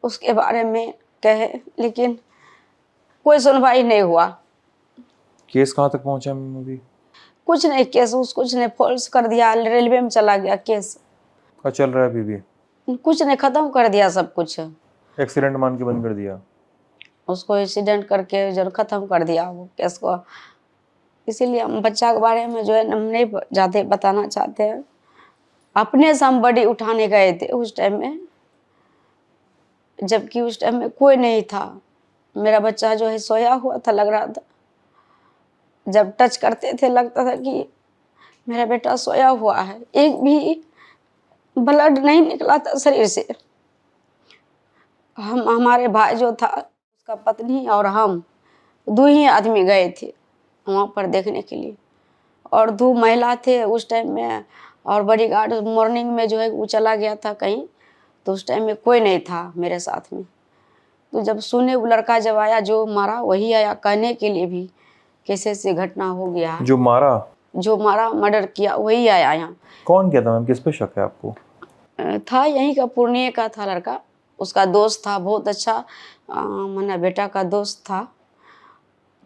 उसके बारे में कहे, लेकिन कोई सुनवाई नहीं हुआ। केस कहाँ तक पहुंचा अभी? कुछ नहीं, केस कुछ नहीं, फॉल्स कर दिया, रेलवे में चला गया केस। क्या चल रहा है अभी भी? कुछ नहीं, खत्म कर दिया सब कुछ। एक्सीडेंट मान के बंद कर दिया उसको, एक्सीडेंट करके जो खत्म कर दिया वो केस को। इसीलिए हम बच्चा के बारे में जो है हम नहीं ज़्यादा बताना चाहते हैं। अपने से हम बड़ी उठाने गए थे उस टाइम में, जबकि उस टाइम में कोई नहीं था। मेरा बच्चा जो है सोया हुआ था, लग रहा था। जब टच करते थे लगता था कि मेरा बेटा सोया हुआ है, एक भी ब्लड नहीं निकला था शरीर से। हमारे भाई जो था, उसका पत्नी और हम 2 ही आदमी गए थे वहाँ पर देखने के लिए, और 2 महिला थे उस टाइम में, और बॉडीगार्ड मॉर्निंग में जो है वो चला गया था कहीं, तो उस टाइम में कोई नहीं था मेरे साथ में। तो जब सुने वो लड़का जब आया, जो मारा वही आया कहने के लिए भी कैसे से घटना हो गया। जो मारा मर्डर किया वही आया यहाँ। कौन किया था मैम, किस पे शक है आपको? था यहीं का, पूर्णिया का था लड़का, उसका दोस्त था, बहुत अच्छा मना बेटा का दोस्त था।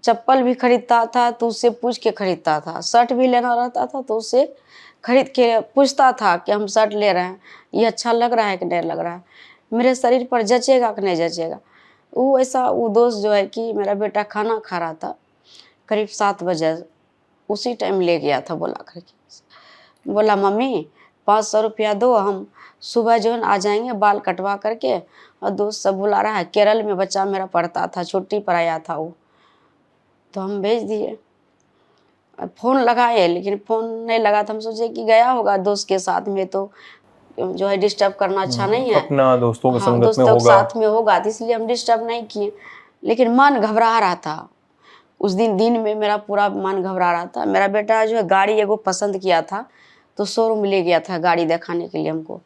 चप्पल भी खरीदता था तो उससे पूछ के खरीदता था, शर्ट भी लेना रहता था तो उससे खरीद के पूछता था कि हम शर्ट ले रहे हैं, ये अच्छा लग रहा है कि नहीं लग रहा है, मेरे शरीर पर जचेगा कि नहीं जचेगा। वो दोस्त जो है कि मेरा बेटा खाना खा रहा था करीब 7 बजे, उसी टाइम ले गया था बुला करके। बोला मम्मी 500 रुपया दो, हम सुबह जो है आ जाएंगे बाल कटवा करके। और दोस्त सब बुला रहा है, केरल में बच्चा मेरा पढ़ता था, छुट्टी पर आया था वो, तो हम भेज दिए। फ़ोन लगाए लेकिन फ़ोन नहीं लगा, तो हम सोचे कि गया होगा दोस्त के साथ में, तो जो है डिस्टर्ब करना अच्छा नहीं है, अपना दोस्तों के संगत में दोस्तों होगा, के साथ में होगा, तो इसलिए हम डिस्टर्ब नहीं किए। लेकिन मन घबरा रहा था उस दिन में, मेरा पूरा मन घबरा रहा था। मेरा बेटा जो है गाड़ी एगो पसंद किया था, तो शोरूम ले गया था गाड़ी दिखाने के लिए हमको।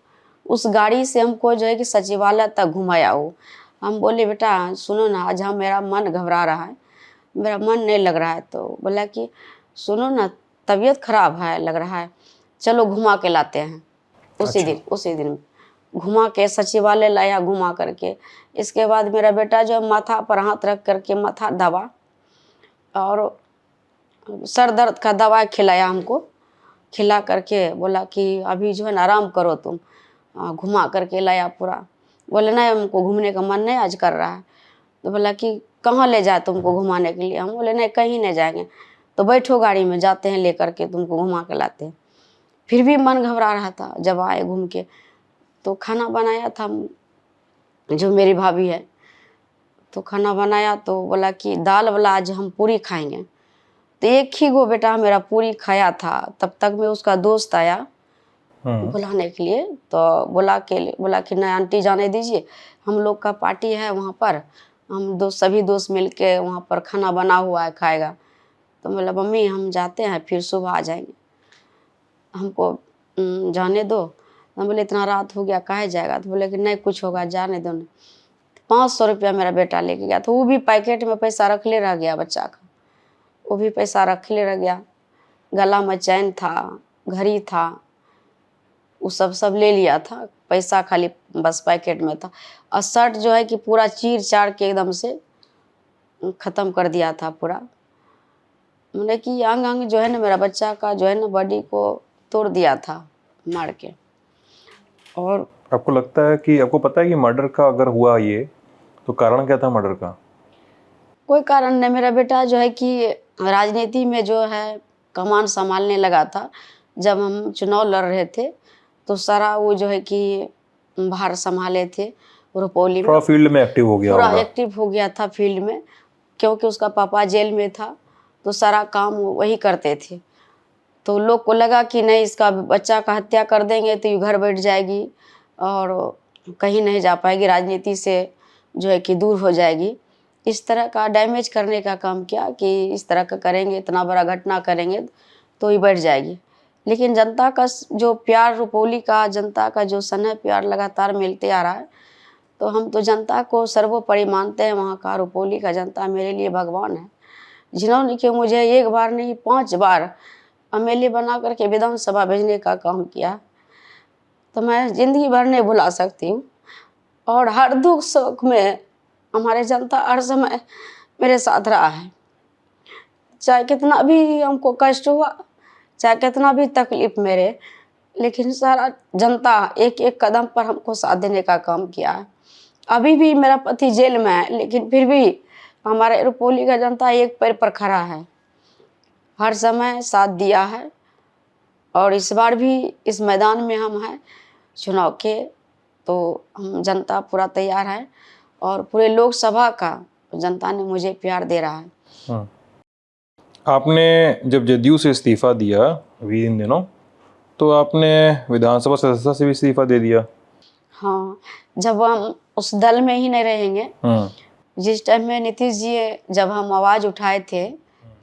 उस गाड़ी से हमको जो है कि सचिवालय तक घुमाया वो। हम बोले बेटा सुनो ना, आज मेरा मन घबरा रहा है, मेरा मन नहीं लग रहा है। तो बोला कि सुनो ना, तबीयत खराब है लग रहा है, चलो घुमा के लाते हैं। उसी दिन घुमा के सचिवालय लाया, घुमा करके। इसके बाद मेरा बेटा जो माथा पर हाथ रख करके माथा दबा और सर दर्द का दवा खिलाया हमको, खिला करके बोला कि अभी जो है ना आराम करो तुम। घुमा करके लाया पूरा। बोले नहीं हमको घूमने का मन नहीं आज कर रहा है। तो बोला कि कहाँ ले जाए तुमको घुमाने के लिए? हम बोले नहीं कहीं नहीं जाएंगे। तो बैठो गाड़ी में, जाते हैं लेकर के तुमको घुमा के लाते हैं। फिर भी मन घबरा रहा था। जब आए घूम के तो खाना बनाया था जो मेरी भाभी है, तो खाना बनाया तो बोला कि दाल वाला आज हम पूरी खाएंगे। तो एक ही गो बेटा मेरा पूरी खाया था। तब तक में उसका दोस्त आया बुलाने के लिए, तो बोला कि नहीं आंटी जाने दीजिए, हम लोग का पार्टी है वहाँ पर, हम सभी दोस्त मिल के वहाँ पर खाना बना हुआ है खाएगा। तो बोला मम्मी हम जाते हैं, फिर सुबह आ जाएंगे, हमको जाने दो। हम बोले इतना रात हो गया काहे जाएगा? तो बोले कि नहीं कुछ होगा, जाने दो। 500 रुपया मेरा बेटा लेके गया, तो वो भी पैकेट में पैसा रख ले रह गया बच्चा का, वो भी पैसा रख ले रह गया। गला में चैन था, घड़ी था, वो सब ले लिया था, पैसा खाली बस पैकेट में था। और शर्ट जो है कि पूरा चीर चार के एकदम से ख़त्म कर दिया था पूरा। मैंने कि अंग जो है ना मेरा बच्चा का जो है ना बॉडी को तोड़ दिया था मार के। और आपको लगता है कि आपको पता है कि मर्डर का अगर हुआ ये, तो कारण क्या था मर्डर का? कोई कारण नहीं। मेरा बेटा जो है कि राजनीति में जो है कमान संभालने लगा था। जब हम चुनाव लड़ रहे थे तो सारा वो जो है कि बाहर संभाले थे रुपौली में, फील्ड में एक्टिव हो गया, पूरा एक्टिव हो गया था फील्ड में, क्योंकि उसका पापा जेल में था तो सारा काम वही करते थे। तो लोग को लगा कि नहीं, इसका बच्चा का हत्या कर देंगे तो ये घर बैठ जाएगी और कहीं नहीं जा पाएगी, राजनीति से जो है कि दूर हो जाएगी। इस तरह का डैमेज करने का काम किया कि इस तरह का करेंगे, इतना बड़ा घटना करेंगे तो ये बैठ जाएगी। लेकिन जनता का जो प्यार, रुपौली का जनता का जो स्नेह प्यार लगातार मिलते आ रहा है, तो हम तो जनता को सर्वोपरि मानते हैं। वहाँ का रुपौली का जनता मेरे लिए भगवान है, जिन्होंने कि मुझे एक बार नहीं 5 बार MLA बना करके विधानसभा भेजने का काम किया, तो मैं ज़िंदगी भर नहीं भुला सकती हूँ। और हर दुख सुख में हमारे जनता हर समय मेरे साथ रहा है। चाहे कितना भी हमको कष्ट हुआ, चाहे कितना भी तकलीफ मेरे, लेकिन सारा जनता एक एक कदम पर हमको साथ देने का काम किया है। अभी भी मेरा पति जेल में है, लेकिन फिर भी हमारे रुपौली का जनता एक पैर पर खड़ा है, हर समय साथ दिया है। और इस बार भी इस मैदान में हम हैं चुनाव के, तो हम जनता पूरा तैयार है और पूरे लोकसभा का जनता ने मुझे प्यार दे रहा है। आपने जब जदयू से इस्तीफा दिया अभी इन दिनों, तो आपने विधानसभा सदस्यता से भी इस्तीफा दे दिया। हाँ, जब हम उस दल में ही नहीं रहेंगे, जिस टाइम में नीतीश जी जब हम आवाज़ उठाए थे,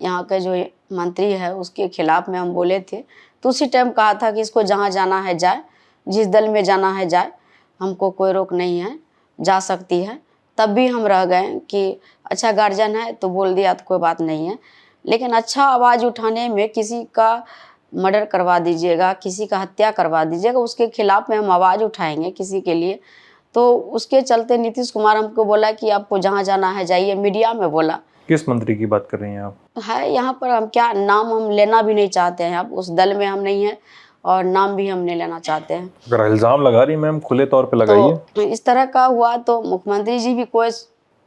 यहाँ के जो मंत्री है उसके खिलाफ में हम बोले थे, तो उसी टाइम कहा था कि इसको जहाँ जाना है जाए, जिस दल में जाना है जाए, हमको कोई रोक नहीं है, जा सकती है। तब भी हम रह गए कि अच्छा गार्जियन है तो बोल दिया तो कोई बात नहीं है, लेकिन अच्छा आवाज़ उठाने में किसी का मर्डर करवा दीजिएगा, किसी का हत्या करवा दीजिएगा, उसके खिलाफ में हम आवाज़ उठाएंगे किसी के लिए। तो उसके चलते नीतीश कुमार हमको बोला कि आपको जहाँ जाना है जाइए, मीडिया में बोला। किस मंत्री की बात कर रही हैं आप? है यहाँ पर, हम क्या नाम हम लेना भी नहीं चाहते हैं, अब उस दल में हम नहीं हैं और नाम भी हम नहीं लेना चाहते हैं। अगर इल्ज़ाम लगा रही मैम, खुले तौर पे लगाइए। तो इस तरह का हुआ तो मुख्यमंत्री जी भी कोई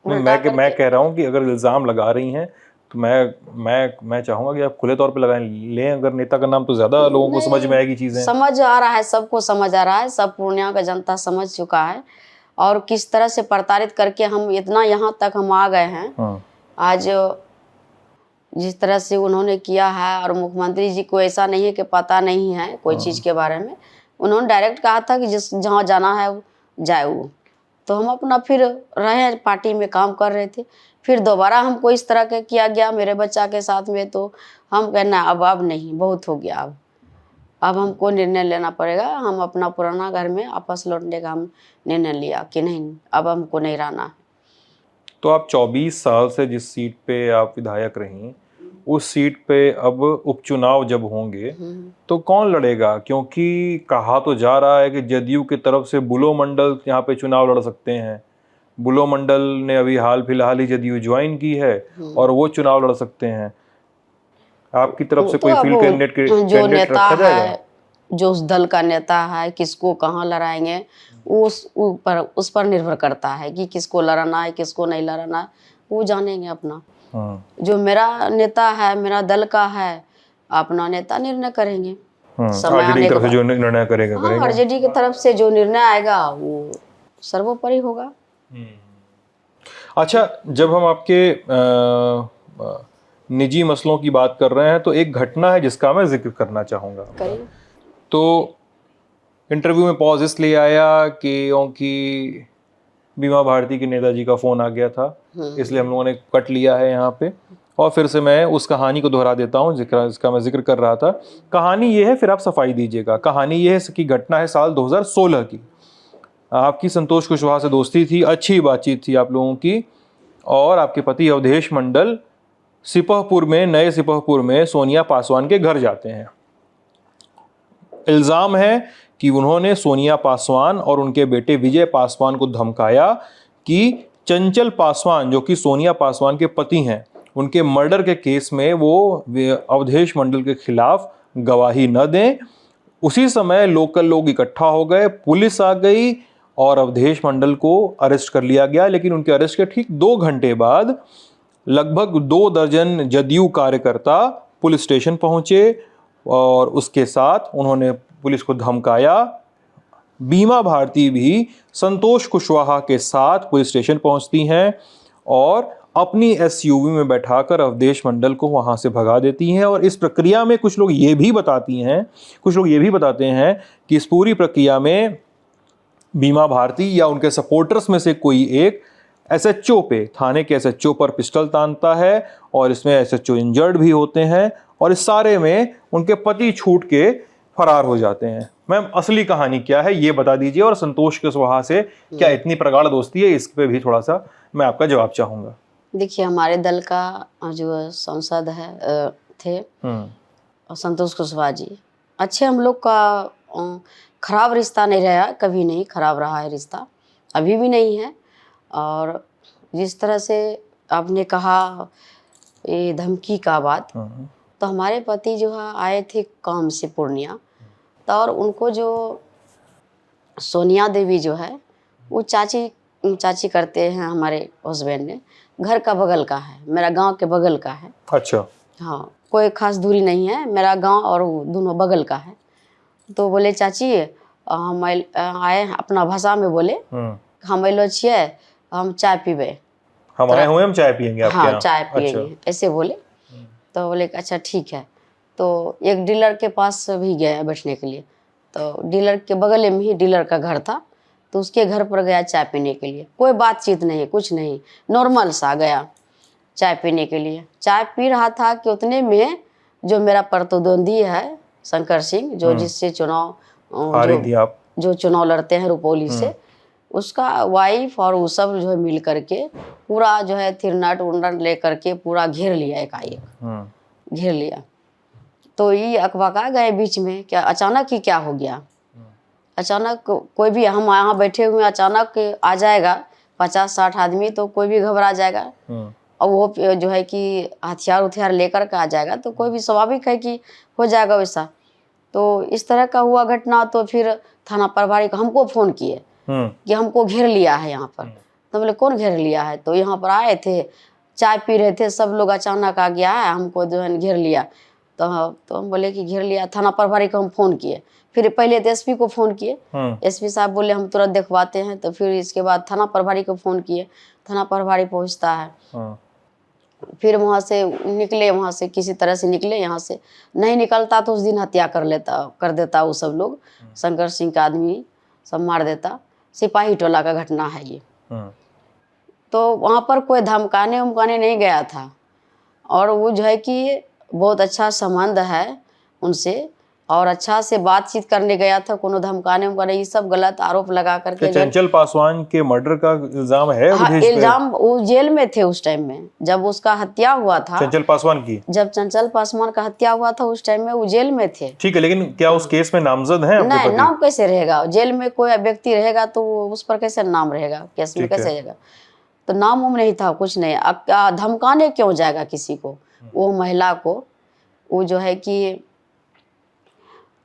मैं कह रहा हूँ कि अगर इल्ज़ाम लगा रही हैं तो मैं चाहूँगा कि आप खुले तौर पे लगाएं, लें अगर नेता का नाम, तो ज़्यादा लोगों को समझ में आएगी चीज़ें। समझ आ रहा है, सबको समझ आ रहा है, सब पूर्णिया का जनता समझ चुका है और किस तरह से प्रताड़ित करके हम इतना यहाँ तक हम आ गए हैं। आज जिस तरह से उन्होंने किया है, और मुख्यमंत्री जी को ऐसा नहीं है कि पता नहीं है कोई चीज़ के बारे में, उन्होंने डायरेक्ट कहा था कि जिस जहाँ जाना है जाए वो। तो हम अपना फिर रहे, पार्टी में काम कर रहे थे, फिर दोबारा हमको इस तरह के किया गया मेरे बच्चा के साथ में, तो हम कहना अब नहीं, बहुत हो गया, अब हमको निर्णय लेना पड़ेगा। हम अपना पुराना घर में वापस लौटने का हम निर्णय लिया कि नहीं, अब हमको नहीं रहना। तो आप 24 साल से जिस सीट पे आप विधायक रहीं, उस सीट पे अब उपचुनाव जब होंगे तो कौन लड़ेगा? क्योंकि कहा तो जा रहा है कि जदयू की तरफ से बुलो मंडल यहाँ पे चुनाव लड़ सकते हैं। बुलो मंडल ने अभी हाल फिलहाल ही जदयू ज्वाइन की है और वो चुनाव लड़ सकते हैं। आपकी तरफ से कोई फील्ड कैंडिडेट रखा जाएगा? जो उस दल का नेता है, किसको कहाँ लड़ाएंगे, उस पर निर्भर करता है कि किसको लड़ाना है, किसको नहीं लड़ाना है, वो जानेंगे अपना। जो मेरा नेता है, मेरा दल का है, अपना नेता निर्णय करेंगे। आरजेडी की तरफ से जो निर्णय करेगा। आरजेडी की तरफ से जो निर्णय आएगा वो सर्वोपरि होगा। अच्छा, जब हम आपके निजी मसलों की बात कर रहे हैं तो एक घटना है जिसका मैं जिक्र करना चाहूँगा। तो इंटरव्यू में पॉज इसलिए आया कि बीमा भारती के नेताजी का फ़ोन आ गया था, इसलिए हम लोगों ने कट लिया है यहाँ पे। और फिर से मैं उस कहानी को दोहरा देता हूँ जिसका मैं जिक्र कर रहा था। कहानी ये है, फिर आप सफाई दीजिएगा। कहानी ये है कि घटना है साल 2016 की। आपकी संतोष कुशवाहा से दोस्ती थी, अच्छी बातचीत थी आप लोगों की, और आपके पति अवधेश मंडल सिपहपुर में, नए सिपहपुर में सोनिया पासवान के घर जाते हैं। इल्ज़ाम है कि उन्होंने सोनिया पासवान और उनके बेटे विजय पासवान को धमकाया कि चंचल पासवान, जो कि सोनिया पासवान के पति हैं, उनके मर्डर के केस में वो अवधेश मंडल के खिलाफ गवाही न दें। उसी समय लोकल लोग इकट्ठा हो गए, पुलिस आ गई और अवधेश मंडल को अरेस्ट कर लिया गया। लेकिन उनके अरेस्ट के ठीक 2 घंटे बाद लगभग 2 दर्जन जदयू कार्यकर्ता पुलिस स्टेशन पहुंचे और उसके साथ उन्होंने पुलिस को धमकाया। बीमा भारती भी संतोष कुशवाहा के साथ पुलिस स्टेशन पहुंचती हैं और अपनी एसयूवी में बैठाकर अवधेश मंडल को वहां से भगा देती हैं। और इस प्रक्रिया में कुछ लोग ये भी बताते हैं कि इस पूरी प्रक्रिया में बीमा भारती या उनके सपोर्टर्स में से कोई एक एसएचओ पे, थाने के एसएचओ पर पिस्टल तानता है और इसमें एसएचओ इंजर्ड भी होते हैं और इस सारे में उनके पति छूट के फरार हो जाते हैं। मैम, असली कहानी क्या है ये बता दीजिए, और संतोष कुशवाहा से क्या इतनी प्रगाढ़ दोस्ती है, इस पे भी थोड़ा सा मैं आपका जवाब चाहूंगा। देखिए, हमारे दल का जो सांसद थे संतोष कुशवाहा जी, अच्छे हम लोग का खराब रिश्ता नहीं रहा, कभी नहीं खराब रहा है रिश्ता, अभी भी नहीं है। और जिस तरह से आपने कहा ये धमकी का बात, तो हमारे पति जो है आए थे काम से पूर्णिया, तो और उनको जो सोनिया देवी जो है वो चाची करते हैं हमारे हस्बैंड ने, घर का बगल का है, मेरा गांव के बगल का है। अच्छा। हाँ, कोई खास दूरी नहीं है, मेरा गांव और वो दोनों बगल का है। तो बोले चाची हम आए, अपना भाषा में बोले हम अलो छिए, हम चाय पीबे, हम आए हुए, हम चाय पियेंगे आपके यहाँ। हाँ, चाय पियेंगे। अच्छा। ऐसे बोले। तो बोले अच्छा ठीक है। तो एक डीलर के पास भी गया बैठने के लिए, तो डीलर के बगल में ही डीलर का घर था, तो उसके घर पर गया चाय पीने के लिए। कोई बातचीत नहीं, कुछ नहीं, नॉर्मल सा गया चाय पीने के लिए। चाय पी रहा था कि उतने में जो मेरा प्रतिद्वंदी है शंकर सिंह, जो जिससे चुनाव जो चुनाव लड़ते हैं रुपौली से, उसका वाइफ और वो सब जो है मिल करके पूरा जो है थिरनट उन्नट ले करके पूरा घेर लिया, एकाएक घेर लिया। तो ये अकबका गए बीच में, क्या अचानक ही क्या हो गया, अचानक कोई भी, हम यहाँ बैठे हुए अचानक आ जाएगा 50-60 आदमी, तो कोई भी घबरा जाएगा। और वो जो है कि हथियार लेकर के आ जाएगा, तो कोई भी स्वाभाविक है कि हो जाएगा वैसा। तो इस तरह का हुआ घटना। तो फिर थाना प्रभारी को हमको फोन किए कि हमको घेर लिया है यहाँ पर। तो बोले कौन घेर लिया है? तो यहाँ पर आए थे, चाय पी रहे थे सब लोग, अचानक आ गया है, हमको जो है घेर लिया। तो हम बोले कि घेर लिया। थाना प्रभारी को हम फोन किए, फिर पहले तो एसपी को फोन किए, एसपी साहब बोले हम तुरंत दिखवाते हैं। तो फिर इसके बाद थाना प्रभारी को फोन किए, थाना प्रभारी पहुँचता है। फिर वहाँ से निकले, वहाँ से किसी तरह से निकले, यहाँ से नहीं निकलता तो उस दिन हत्या कर देता वो सब लोग, शंकर सिंह का आदमी सब मार देता। सिपाही टोला का घटना है ये। तो वहाँ पर कोई धमकाने उमकाने नहीं गया था, और वो जो है कि बहुत अच्छा संबंध है उनसे, और अच्छा से बातचीत करने गया था, कोनो धमकाने उमकाने ये सब गलत आरोप लगा करके। चंचल पासवान के मर्डर का इल्जाम है? हाँ, इल्जाम, वो जेल में थे उस टाइम में जब उसका हत्या हुआ था। चंचल पासवान की, जब चंचल पासवान का हत्या हुआ था उस टाइम में वो जेल में थे। ठीक है, लेकिन क्या उस केस में नामजद है? नहीं, नाम कैसे रहेगा? जेल में कोई व्यक्ति रहेगा तो उस पर कैसे नाम रहेगा, केस में कैसे रहेगा? तो नाम उम नहीं था, कुछ नहीं। धमकाने क्यों जाएगा किसी को, वो महिला को? वो जो है कि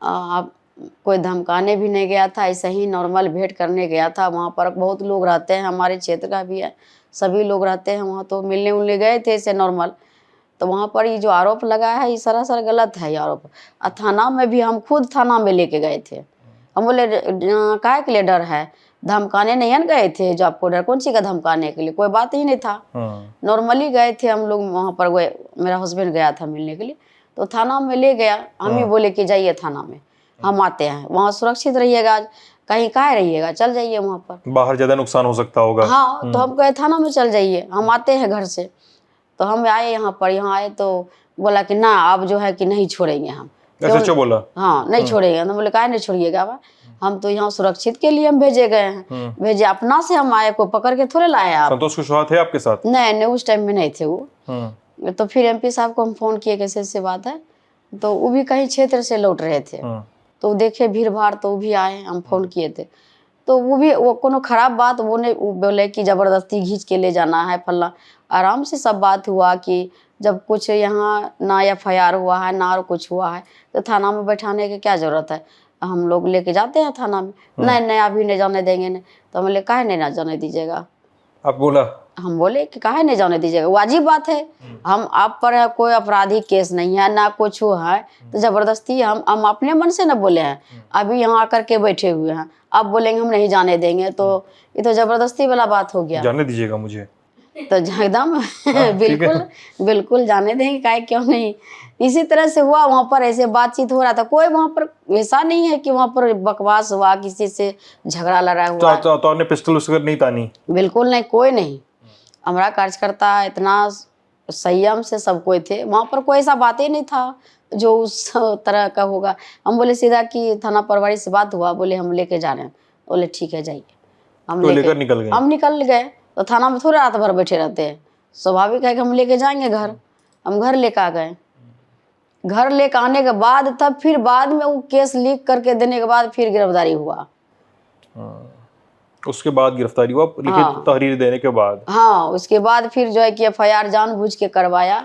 कोई धमकाने भी नहीं गया था, ऐसे ही नॉर्मल भेंट करने गया था। वहाँ पर बहुत लोग रहते हैं, हमारे क्षेत्र का भी है, सभी लोग रहते हैं वहाँ, तो मिलने उलने गए थे ऐसे नॉर्मल। तो वहाँ पर ये जो आरोप लगा है ये सरासर गलत है ये आरोप। थाना में भी हम खुद थाना में लेके गए थे, हम बोले काहे के लिए डर है, धमकाने नहीं न गए थे, जो आपको डर कौन सी का धमकाने के लिए, कोई बात ही नहीं था। नॉर्मली गए थे हम लोग वहाँ पर, गए, मेरा हस्बैंड गया था मिलने के लिए, तो थाना में ले गया। हम ही बोले कि जाइए थाना में, हम आते हैं, वहाँ सुरक्षित रहिएगा, कहीं काहे रहिएगा, चल जाइए वहाँ पर, बाहर ज्यादा नुकसान हो सकता होगा। हाँ, तो हम कहे थाना में चल जाइए, हम आते हैं घर से। तो हम आए यहाँ पर, यहाँ आए तो बोला कि ना अब जो है कि नहीं छोड़ेंगे हम। अच्छा बोला? हाँ, नहीं छोड़ेंगे। हम बोले काहे नहीं छोड़िएगा, हम तो यहाँ सुरक्षित के लिए हम भेजे गए हैं, भेजे अपना से हम आए, को पकड़ के थोड़े लाए आप। संतोष कुशवाहा थे आपके साथ? नहीं, उस टाइम में नहीं थे वो। तो फिर एमपी साहब को हम फोन किए कैसे बात है, तो वो भी कहीं क्षेत्र से लौट रहे थे, तो देखे भीड़ भाड़, तो वो भी आए, हम फोन किए थे। तो वो कोनो खराब बात वो नहीं, वो बोले कि जबरदस्ती खींच के ले जाना है फल्ला। आराम से सब बात हुआ कि जब कुछ यहाँ ना FIR हुआ है ना और कुछ हुआ है, तो थाना में बैठाने की क्या जरूरत है, हम लोग लेके जाते हैं थाना में। नहीं अभी नहीं जाने देंगे। नहीं, तो हम बोले काहे नहीं ना जाने दीजिएगा आप? बोला, हम बोले कि काहे नहीं जाने दीजिएगा, वाजिब बात है, हम आप पर कोई आपराधिक केस नहीं है ना कुछ है, तो जबरदस्ती हम अपने मन से न बोले हैं, अभी यहाँ आकर के बैठे हुए हैं, अब बोलेंगे हम नहीं जाने देंगे, तो ये तो जबरदस्ती वाला बात हो गया। जाने दीजिएगा मुझे, तो एकदम ठीक है। बिल्कुल बिल्कुल जाने देंगे, काहे क्यों नहीं। इसी तरह से हुआ वहाँ पर, ऐसे बातचीत हो रहा था, कोई वहाँ पर ऐसा नहीं है कि वहाँ पर बकवास हुआ, किसी से झगड़ा लड़ा हुआ। तो आपने पिस्टल उस्टल नहीं तानी? बिल्कुल नहीं, कोई नहीं। हमारा कार्यकर्ता इतना संयम से सब कोई थे, वहाँ पर कोई ऐसा बात ही नहीं था जो उस तरह का होगा। हम बोले सीधा कि थाना प्रभारी से बात हुआ, बोले हम लेके जा रहे हैं। बोले ठीक है जाइए। हम तो लेकर निकल गए? हम निकल गए। तो थाना में थोड़ा रात भर बैठे रहते हैं, स्वाभाविक है कि हम लेके जाएंगे घर। हम घर लेके आ गए। घर लेके आने के बाद तब फिर बाद में वो केस लीक करके देने के बाद फिर गिरफ्तारी हुआ। उसके बाद गिरफ्तारी हुआ लिखित तहरीर देने के बाद? हाँ, उसके बाद फिर जो है कि FIR जानबूझ के करवाया।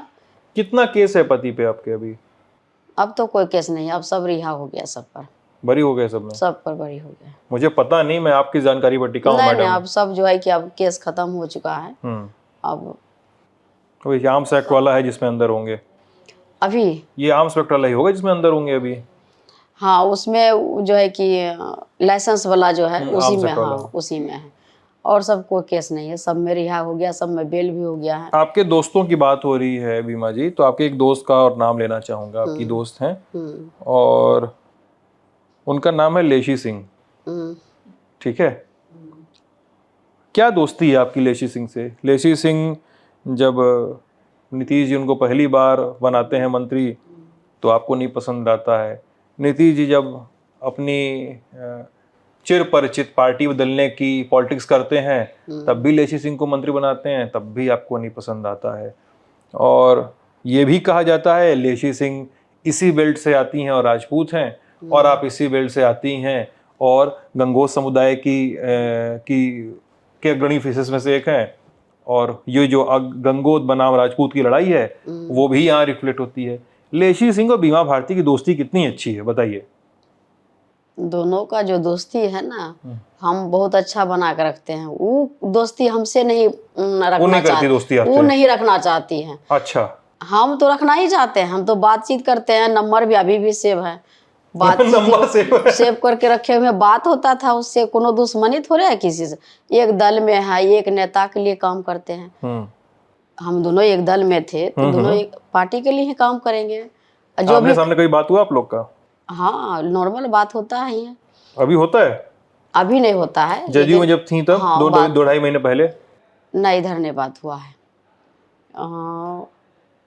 कितना केस है पति पे आपके अभी? अब तो कोई केस नहीं है, अब सब रिहा हो गया, सब पर बरी हो गए सब में? सब पर बरी हो गया। मुझे पता नहीं, मैं आपकी जानकारी पर टिका हूँ नहीं, मैडम। अब सब जो है कि अब केस खत्म हो चुका है। अब तो ये आर्म्स एक्ट वाला है जिसमें अंदर होंगे अभी? ये आर्म्स एक्ट वाला ही होगा जिसमें अंदर होंगे अभी? हाँ, उसमें जो है कि लाइसेंस वाला जो है उसी में, हाँ उसी में है। और सब कोई केस नहीं है, सब में रिहा हो गया, सब में बेल भी हो गया है। आपके दोस्तों की बात हो रही है बीमा जी, तो आपके एक दोस्त का और नाम लेना चाहूंगा। आपकी दोस्त हैं और उनका नाम है लेशी सिंह, ठीक है? क्या दोस्ती है आपकी लेशी सिंह से? लेशी सिंह जब नीतीश जी उनको पहली बार बनाते हैं मंत्री तो आपको नहीं पसंद आता है। नीतीश जी जब अपनी चिर परिचित पार्टी बदलने की पॉलिटिक्स करते हैं तब भी लेशी सिंह को मंत्री बनाते हैं, तब भी आपको नहीं पसंद आता है। और ये भी कहा जाता है लेशी सिंह इसी बेल्ट से आती हैं और राजपूत हैं, और आप इसी बेल्ट से आती हैं और गंगोत समुदाय के अग्रणी फेसेस में से एक हैं। और ये जो गंगोत बनाम राजपूत की लड़ाई है वो भी यहाँ रिफ्लेक्ट होती है। लेशी सिंह और बीमा भारती की दोस्ती कितनी अच्छी है बताइए? दोनों का जो दोस्ती है ना, हम बहुत अच्छा बना कर रखते हैं। वो दोस्ती हमसे नहीं रखना चाहती, दोस्ती वो नहीं रखना चाहती है। अच्छा, हम तो रखना ही चाहते हैं, हम तो बातचीत करते हैं, नंबर भी अभी भी सेव है, नंबर सेव करके रखे हुए, बात होता था उससे। कोनो दुश्मनी थोड़े है किसी से, एक दल में है, एक नेता के लिए काम करते हैं। हम दोनों एक दल में थे तो दोनों एक पार्टी के लिए ही काम करेंगे। जो भी सामने कोई बात हुआ आप लोग का? हाँ, नॉर्मल बात होता है। अभी होता है? अभी नहीं होता है, जदयू में जब थी तब? हाँ, दो ढाई महीने पहले? नहीं, इधर नहीं बात हुआ है।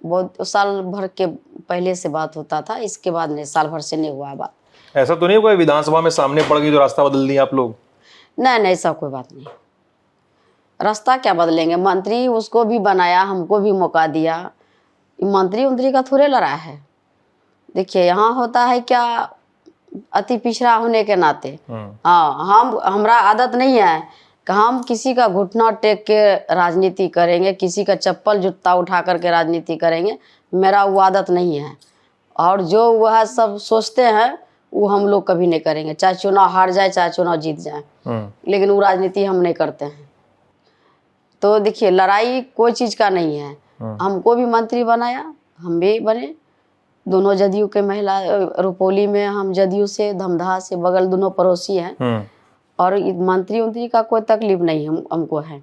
बहुत साल भर के पहले से बात होता था, इसके बाद नहीं, साल भर से नहीं हुआ बात। ऐसा तो नहीं हुआ विधानसभा में सामने पड़ गई तो रास्ता बदल दिया आप लोग? नहीं, ऐसा कोई बात नहीं। रास्ता क्या बदलेंगे? मंत्री उसको भी बनाया, हमको भी मौका दिया। मंत्री का थोड़े लड़ा है। देखिए यहाँ होता है क्या, अति पिछड़ा होने के नाते, हाँ, हमरा आदत नहीं है कि हम किसी का घुटना टेक के राजनीति करेंगे, किसी का चप्पल जूता उठा करके राजनीति करेंगे। मेरा वो आदत नहीं है। और जो वह सब सोचते हैं वो हम लोग कभी नहीं करेंगे, चाहे चुनाव हार जाए चाहे चुनाव जीत जाए, लेकिन वो राजनीति हम नहीं करते हैं। तो देखिए लड़ाई कोई चीज का नहीं है। हमको भी मंत्री बनाया, हम भी बने, दोनों जदयू के महिला। रुपौली में हम जदयू से, धमधा से, बगल दोनों पड़ोसी हैं। और मंत्री का कोई तकलीफ नहीं हमको है।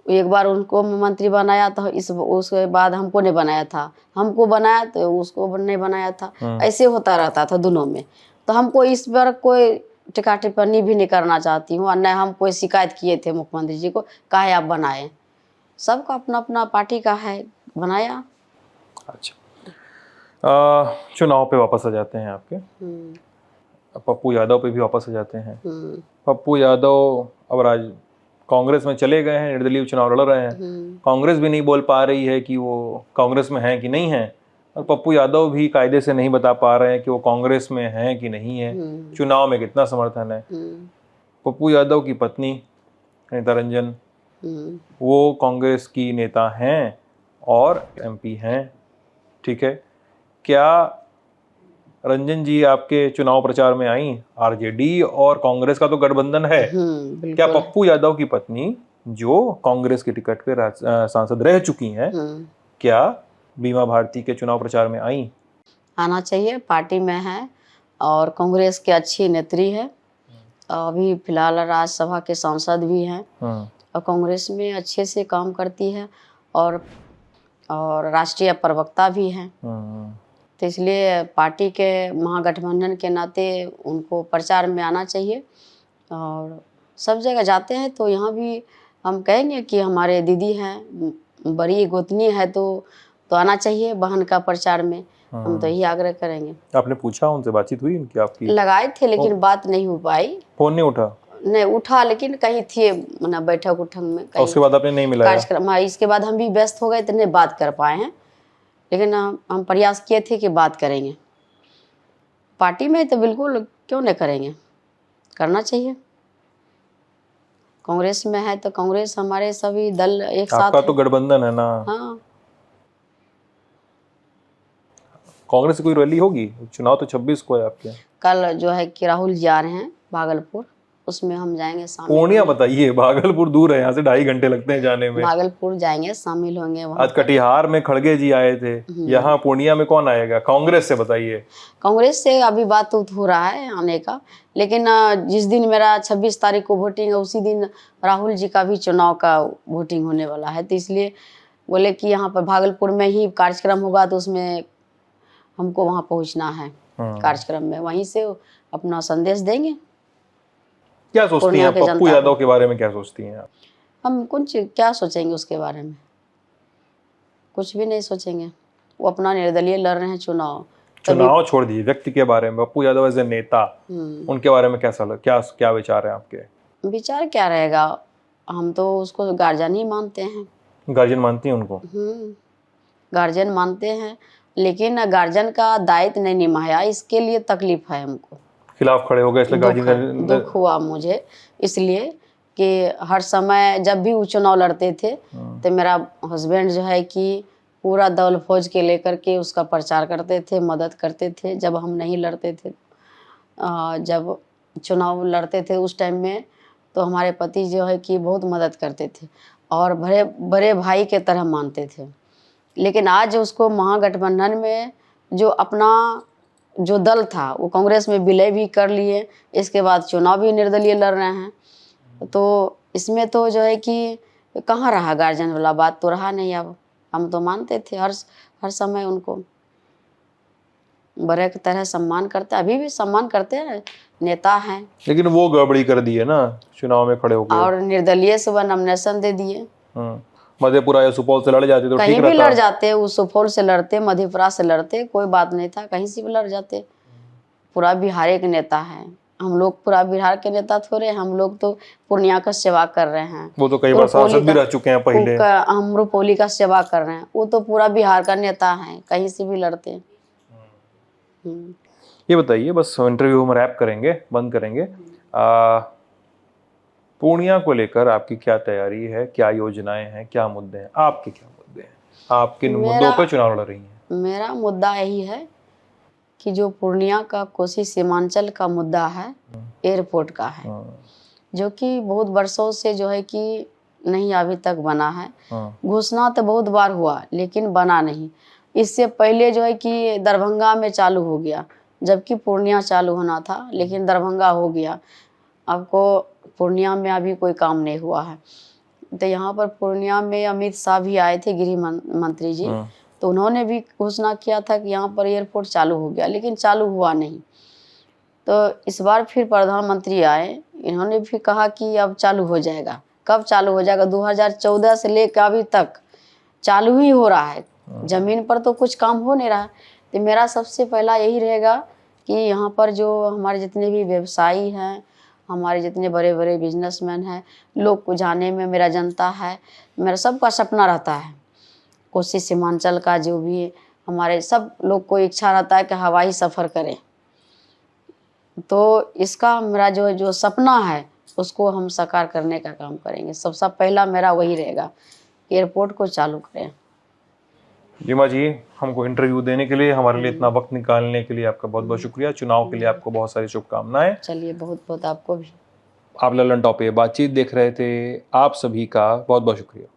एक बार उनको मंत्री बनाया तो उसके बाद हमको नहीं बनाया था, हमको बनाया तो उसको नहीं बनाया था। ऐसे होता रहता था दोनों में। तो हमको इस पर कोई टिक्का टिप्पणी भी नहीं करना चाहती हूँ, और न हम कोई शिकायत किए थे मुख्यमंत्री जी को, काहे आप बनाए। सबका अपना अपना पार्टी का है, बनाया। अच्छा, चुनाव पे वापस आ जाते हैं आपके। पप्पू यादव पे भी वापस आ जाते हैं। पप्पू यादव अब कांग्रेस में चले गए हैं, निर्दलीय चुनाव लड़ रहे हैं। कांग्रेस भी नहीं बोल पा रही है कि वो कांग्रेस में हैं कि नहीं हैं, और पप्पू यादव भी कायदे से नहीं बता पा रहे हैं कि वो कांग्रेस में हैं कि नहीं है, चुनाव में कितना समर्थन है। पप्पू यादव की पत्नी अनीता रंजन वो कांग्रेस की नेता हैं और MP हैं, ठीक है? क्या रंजन जी आपके चुनाव प्रचार में आई? RJD और कांग्रेस का तो गठबंधन है। क्या पप्पू यादव की पत्नी जो कांग्रेस की टिकट पे सांसद रह चुकी हैं, क्या बीमा भारती के चुनाव प्रचार में आई? आना चाहिए, पार्टी में है और कांग्रेस की अच्छी नेत्री है। अभी फिलहाल राज्यसभा के सांसद भी हैं। और कांग्रेस में अच्छे से काम करती है और राष्ट्रीय प्रवक्ता भी हैं। तो इसलिए पार्टी के महागठबंधन के नाते उनको प्रचार में आना चाहिए और सब जगह जाते हैं। तो यहाँ भी हम कहेंगे कि हमारे दीदी हैं, बड़ी गोतनी है, तो आना चाहिए बहन का प्रचार में। हम तो यही आग्रह करेंगे। आपने पूछा, उनसे बातचीत हुई उनकी आपकी? लगाए थे लेकिन बात नहीं हो पाई। फोन नहीं उठा? नहीं उठा, लेकिन कहीं थे मतलब बैठक उठक में कहीं। उसके बाद आपने नहीं मिलाया? कार्यक्रम, हाँ, इसके बाद हम भी व्यस्त हो गए तो नहीं बात कर पाए हैं, लेकिन हम प्रयास किए थे कि बात करेंगे। पार्टी में तो बिल्कुल क्यों नहीं करेंगे, करना चाहिए। कांग्रेस में है तो कांग्रेस, हमारे सभी दल एक साथ। आपका तो गठबंधन है ना? हाँ। कांग्रेस की कोई रैली होगी? चुनाव तो 26 को है आपके। कल जो है कि राहुल जी आ रहे हैं भागलपुर, उसमें हम जाएंगे शामिल। पूर्णिया बताइए, भागलपुर दूर है यहाँ से, 2.5 घंटे लगते हैं जाने में। भागलपुर जाएंगे, शामिल होंगे वहाँ। आज कटिहार में खड़गे जी आए थे, यहाँ पूर्णिया में कौन आएगा? कांग्रेस से बताइए। कांग्रेस से अभी बात हो रहा है आने का, लेकिन जिस दिन मेरा 26 तारीख को वोटिंग है उसी दिन राहुल जी का भी चुनाव का वोटिंग होने वाला है। तो इसलिए बोले कि यहाँ पर भागलपुर में ही कार्यक्रम होगा, तो उसमें हमको वहाँ पहुँचना है कार्यक्रम में, वहीं से अपना संदेश देंगे। क्या सोचती हैं पप्पू यादव के बारे में, क्या सोचती हैं आप? हम कुछ क्या सोचेंगे उसके बारे में, कुछ भी नहीं सोचेंगे। वो अपना निर्दलीय लड़ रहे हैं चुनाव छोड़ दीजिए, व्यक्ति के बारे में, पप्पू यादव एज ए नेता, उनके बारे में क्या विचार है आपके? विचार क्या रहेगा, हम तो उसको गार्जियन ही मानते हैं। गार्जियन मानती हैं उनको? गार्जियन मानते हैं, लेकिन गार्जियन का दायित्व नहीं निभाया, इसके लिए तकलीफ है हमको। खिलाफ खड़े हो गए इसलिए गार्जियन? दुख हुआ मुझे इसलिए कि हर समय जब भी वो चुनाव लड़ते थे तो मेरा हस्बैंड जो है कि पूरा दौल फौज के लेकर के उसका प्रचार करते थे, मदद करते थे। जब हम नहीं लड़ते थे, जब चुनाव लड़ते थे उस टाइम में, तो हमारे पति जो है कि बहुत मदद करते थे और बड़े भाई के तरह मानते थे। लेकिन आज उसको महागठबंधन में जो अपना जो दल था वो कांग्रेस में विलय भी कर लिए, इसके बाद चुनाव भी निर्दलीय लड़ रहे हैं। तो इसमें तो जो है कि कहाँ रहा गार्जियन वाला बात, तो रहा नहीं। अब हम तो मानते थे हर समय उनको, बड़े की तरह सम्मान करते, अभी भी सम्मान करते हैं, नेता हैं। लेकिन वो गड़बड़ी कर दी है ना, चुनाव में खड़े हो गए और निर्दलीय से वह नॉमिनेशन दे दिए। मधेपुरा या सुपौल से लड़ जाते तो कहीं भी लड़ जाते, वो सुपौल से लड़ते, मधेपुरा से लड़ते, कोई बात नहीं था, कहीं से भी लड़ जाते। पूरा बिहार के नेता है, हम लोग पूरा बिहार के नेता थोड़े, हम लोग तो पूर्णिया का सेवा कर रहे हैं। वो तो कई बार सांसद भी रह चुके हैं पहले। हम रुपौली का सेवा कर रहे हैं, वो तो पूरा बिहार का नेता है, कहीं से भी लड़ते। ये बताइए, बस इंटरव्यू हम रैप करेंगे, बंद करेंगे। पूर्णिया को लेकर आपकी क्या तैयारी है, क्या योजनाएं हैं, क्या मुद्दे हैं? आपके क्या मुद्दे हैं? आप किन मुद्दों पर चुनाव लड़ रही हैं? मेरा मुद्दा यही है कि जो पूर्णिया का कोसी सीमांचल का मुद्दा है, एयरपोर्ट का है, जो कि बहुत वर्षों से जो है कि नहीं अभी तक बना है। घोषणा तो बहुत बार हुआ लेकिन बना नहीं। इससे पहले जो है कि दरभंगा में चालू हो गया, जबकि पूर्णिया चालू होना था, लेकिन दरभंगा हो गया। आपको पूर्णिया में अभी कोई काम नहीं हुआ है। तो यहाँ पर पूर्णिया में अमित शाह भी आए थे, गृह मंत्री जी, तो उन्होंने भी घोषणा किया था कि यहाँ पर एयरपोर्ट चालू हो गया, लेकिन चालू हुआ नहीं। तो इस बार फिर प्रधानमंत्री आए, इन्होंने भी कहा कि अब चालू हो जाएगा। कब चालू हो जाएगा? 2014 से लेकर अभी तक चालू ही हो रहा है, जमीन पर तो कुछ काम हो नहीं रहा। तो मेरा सबसे पहला यही रहेगा कि यहाँ पर जो हमारे जितने भी व्यवसायी हैं, हमारे जितने बड़े बड़े बिजनेसमैन हैं, लोग को जाने में, मेरा जनता है, मेरा सबका सपना रहता है कोसी सीमांचल का, जो भी हमारे सब लोग को इच्छा रहता है कि हवाई सफ़र करें। तो इसका मेरा जो सपना है उसको हम साकार करने का काम करेंगे। सबसे पहला मेरा वही रहेगा, एयरपोर्ट को चालू करें। रीमा जी, हमको इंटरव्यू देने के लिए, हमारे लिए इतना वक्त निकालने के लिए आपका बहुत बहुत शुक्रिया। चुनाव के लिए आपको बहुत सारी शुभकामनाएं। चलिए, बहुत बहुत आपको भी। आप ललन टॉप पे बातचीत देख रहे थे, आप सभी का बहुत बहुत शुक्रिया।